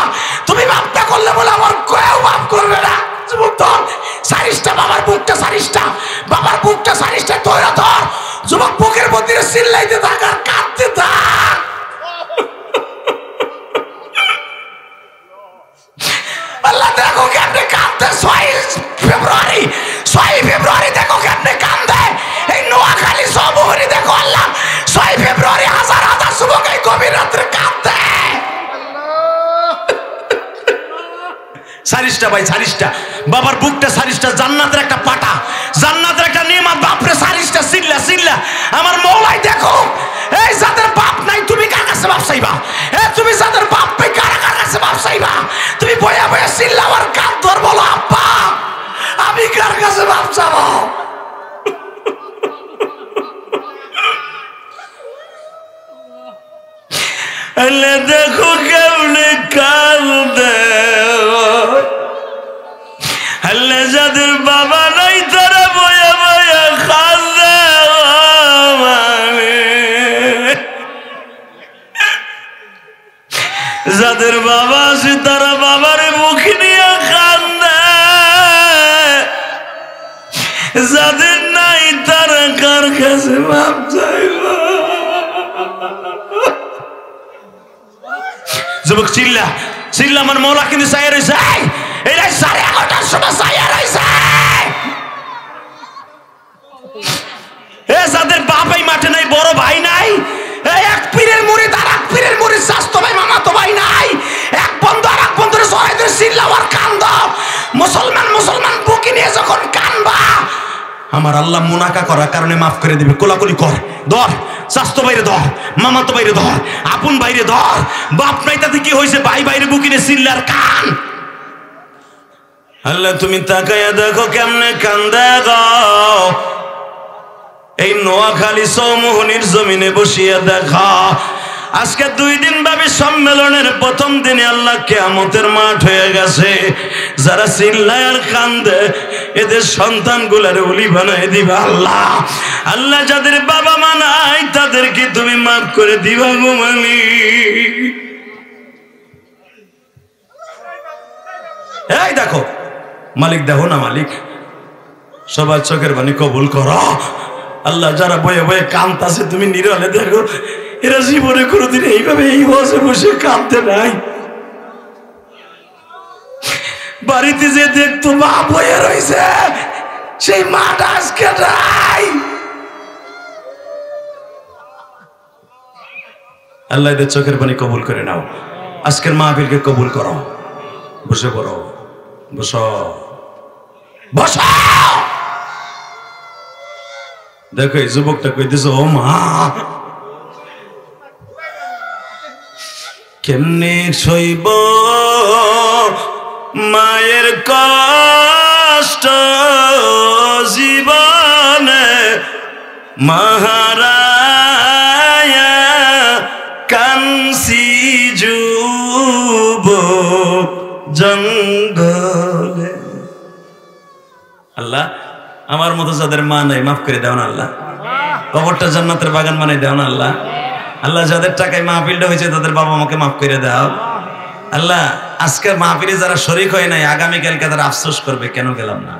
তুমি মাফ না করলে বলে আমার কেউ মাফ করবে না। যুবক ধর, সারিসটা বাবার বুকটা, সারিসটা বাবার বুকটা, সারিসটা ধরে ধর। যুবক বুকের মধ্যে চিল্লাইতে থাক আর কাঁদতে থাক। আল্লাহ দেখো কেমনে কাঁদতে। 6 ফেব্রুয়ারি দেখো কেমনে কান্দে এই নোয়াখালী সমুহরি। দেখো আল্লাহ 6 ফেব্রুয়ারি হাজার হাজার যুবক এই গভীর রাত্রে কাঁদতে। সারিসটা ভাই, সারিসটা বাবার বুকটা, সারিসটা জান্নাতের একটা পাটা, জান্নাতের একটা নিয়ামত। বাপরে সারিসটা চিল্লা চিল্লা আমার মওলাই দেখো। এই যাদের বাপ নাই তুমি কার কাছে বাপ চাইবা? তুমি যাদের বাপ নাই কার কাছে বাপ চাইবা? তুমি বয়া বয়া চিল্লা আমার কান ধর, বলো আব্বা আমি কার কাছে বাপ চাবো? দেখো কেমনে কান্দে। আল্লাহ যাদের বাবা নাই তারা বয়া বয়া কান্দে। যাদের বাবা আছে তারা বাবার মুখে নিয়ে কান্দে। যাদের নাই তারা কার কাছে বাপ চাইবা? যুবক চিল্লা চিল্লা আমার মৌলা কিন্তু চাই রয়েছে। এই 11:30টার সময় চাই রয়েছে। যাদের বাপ এই মাঠে নাই, বড় ভাই নাই, এক পীরের মুরিদ আর এক পীরের মুরিদ, স্বাস্থ্য ভাই মামাতো ভাই নাই, এক বন্ধু আর এক বন্ধুর সহায় ধরে চিল্লাও আর কান্দ। মুসলমান মুসলমান বুকে নিয়ে যখন কানবা, আমার আল্লাহ মুনাকা করার কারণে মাফ করে দিবে। কোলাকুলি কর, ধর, স্বাস্থ্য বাইরে ধর, মামাতো বাইরে ধর, আপন বাইরে ধর। বাপ নাই তাতে কি হয়েছে? ভাই বাইরে বুকে নিয়ে চিল্লার কান। আল্লাহ তুমি তাকাইয়া দেখো কেমনে কান্দে গো। এই নোয়াখালী চৌমুহনীর জমিনে বসিয়া দেখা। আজকে 2 দিন ব্যাপী সম্মেলনের প্রথম দিনে আল্লাহ কিয়ামতের মাঠ হয়ে গেছে। যারা চিল্লায় আর কান্দে এদের সন্তানগুলার ওলি বানায় দিবা আল্লাহ। আল্লাহ যাদের বাবা মা নাই তাদেরকে তুমি মাফ করে দিবা গো মালিক। এই দেখো মালিক, দেখো না মালিক, সবার চোখের পানি কবুল করো আল্লাহ। যারা বয়ে বয়ে কাঁদতাছে তুমি নিরলে দেখো, এরা জীবনে কোনোদিন এইভাবে এই বসে বসে কাঁদতে নাই। বাড়িতে যে দেখতো মা বয়ে রয়েছে, সেই মাটা আজকে নাই। আল্লাহ এদের চোখের পানি কবুল করে নাও। আজকের মাহফিলকে কবুল করো। বসে পড়ো, বসো বসো। দেখো এই যুবকটা কইতেছে ও মা, কেমনে সইব মায়ের কষ্ট জীবনে মহারায়া কানসি যুবক জঙ্গলে। আল্লাহ আমার মতো যাদের মা নাই মাফ করে দাও না আল্লাহ, কবরটা জান্নাতের বাগান বানাই দাও না আল্লাহ। আল্লাহ যাদের টাকায় মাহফিলটা হয়েছে তাদের বাবা মাকে মাফ করে দাও আল্লাহ। আজকের মাহফিলে যারা শরীক হয় নাই আগামীকালকে তারা আফসোস করবে কেন গেলাম না।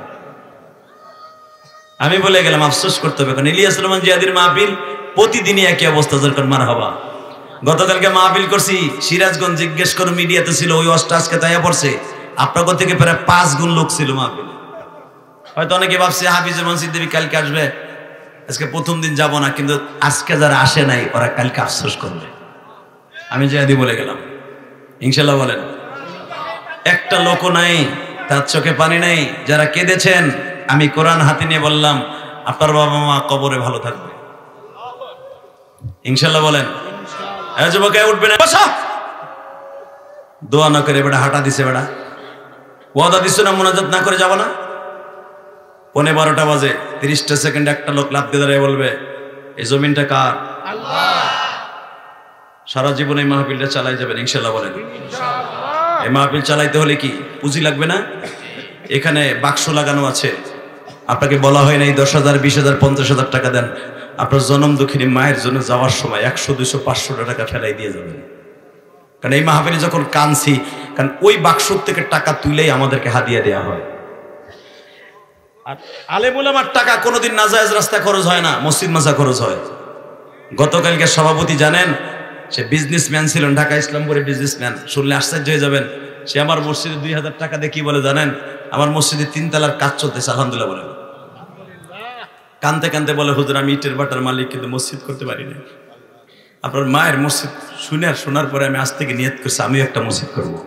আমি বলে গেলাম আফসোস করতে হবে, কারণ ইলিয়াস রহমান জিয়াদির মাহফিল প্রতিদিনই একই অবস্থা, যেরকম মার হবা। গতকালকে মাহফিল করছি সিরাজগঞ্জ, জিজ্ঞেস করো মিডিয়াতে ছিল, ওই অষ্টা আজকে তাইয়া পড়ছে। আপনার থেকে প্রায় 5 গুণ লোক ছিল মাহফিলে। হয়তো অনেকে ভাবছে হাফিজুর মনসির দেবী কালকে আসবে, আজকে প্রথম দিন যাব না, কিন্তু আজকে যারা আসে নাই ওরা কালকে আফসোস করবে। আমি জিয়াদি বলে গেলাম ইনশাল্লাহ। বলেন একটা লোকও নাই তার চোখে পানি নাই। যারা কেঁদেছেন আমি কোরআন হাতে নিয়ে বললাম আপনার বাবা মা কবরে ভালো থাকবে ইনশাল্লাহ। বলেন যুবক উঠবে না, দোয়া না করে বেটা হাঁটা দিছে, বেটা ওয়াদা দিছো না মোনাজাত না করে যাব না। 12:15 বাজে 30টা সেকেন্ড একটা লোক লাফ দিয়ে দাঁড়িয়ে বলবে এই জমিনটা কার? আল্লাহ। সারা জীবন এই মাহফিলটা চালাই যাবেন ইনশাল্লাহ। বলেন এই মাহফিল চালাইতে হলে কি পুঁজি লাগবে না? এখানে বাক্স লাগানো আছে, আপনাকে বলা হয় নাই 10,000 20,000 50,000 টাকা দেন, আপনার জনম দুঃখিনী মায়ের জন্য যাওয়ার সময় 100 200 500 টাকা ফেলাই দিয়ে যাবেন। কারণ এই মাহফিলে যখন কানছি, কারণ ওই বাক্স থেকে টাকা তুলেই আমাদেরকে হাদিয়া দেওয়া হয়। আর আলেম ওলামার টাকা কোনোদিন নাজায়েজ রাস্তায় খরচ হয় না, মসজিদ মাসা খরচ হয়। গতকালকে সভাপতি জানেন, সে বিজনেসম্যান ছিলেন, ঢাকা ইসলামপুরে বিজনেসম্যান, শুনলে আশ্চর্য হয়ে যাবেন। সে আমার মসজিদে 2,000 টাকা দিয়ে কি বলে জানেন? আমার মসজিদে 3 তলার কাজ চলতেছে আলহামদুলিল্লাহ বলেন। কানতে কানতে বলে হুজুর আমি ইটের বাটার মালিক, কিন্তু মসজিদ করতে পারি না। আপনার মায়ের মসজিদ শোনার পরে আমি আজ থেকে নিয়ত করছি আমিও একটা মসজিদ করবো।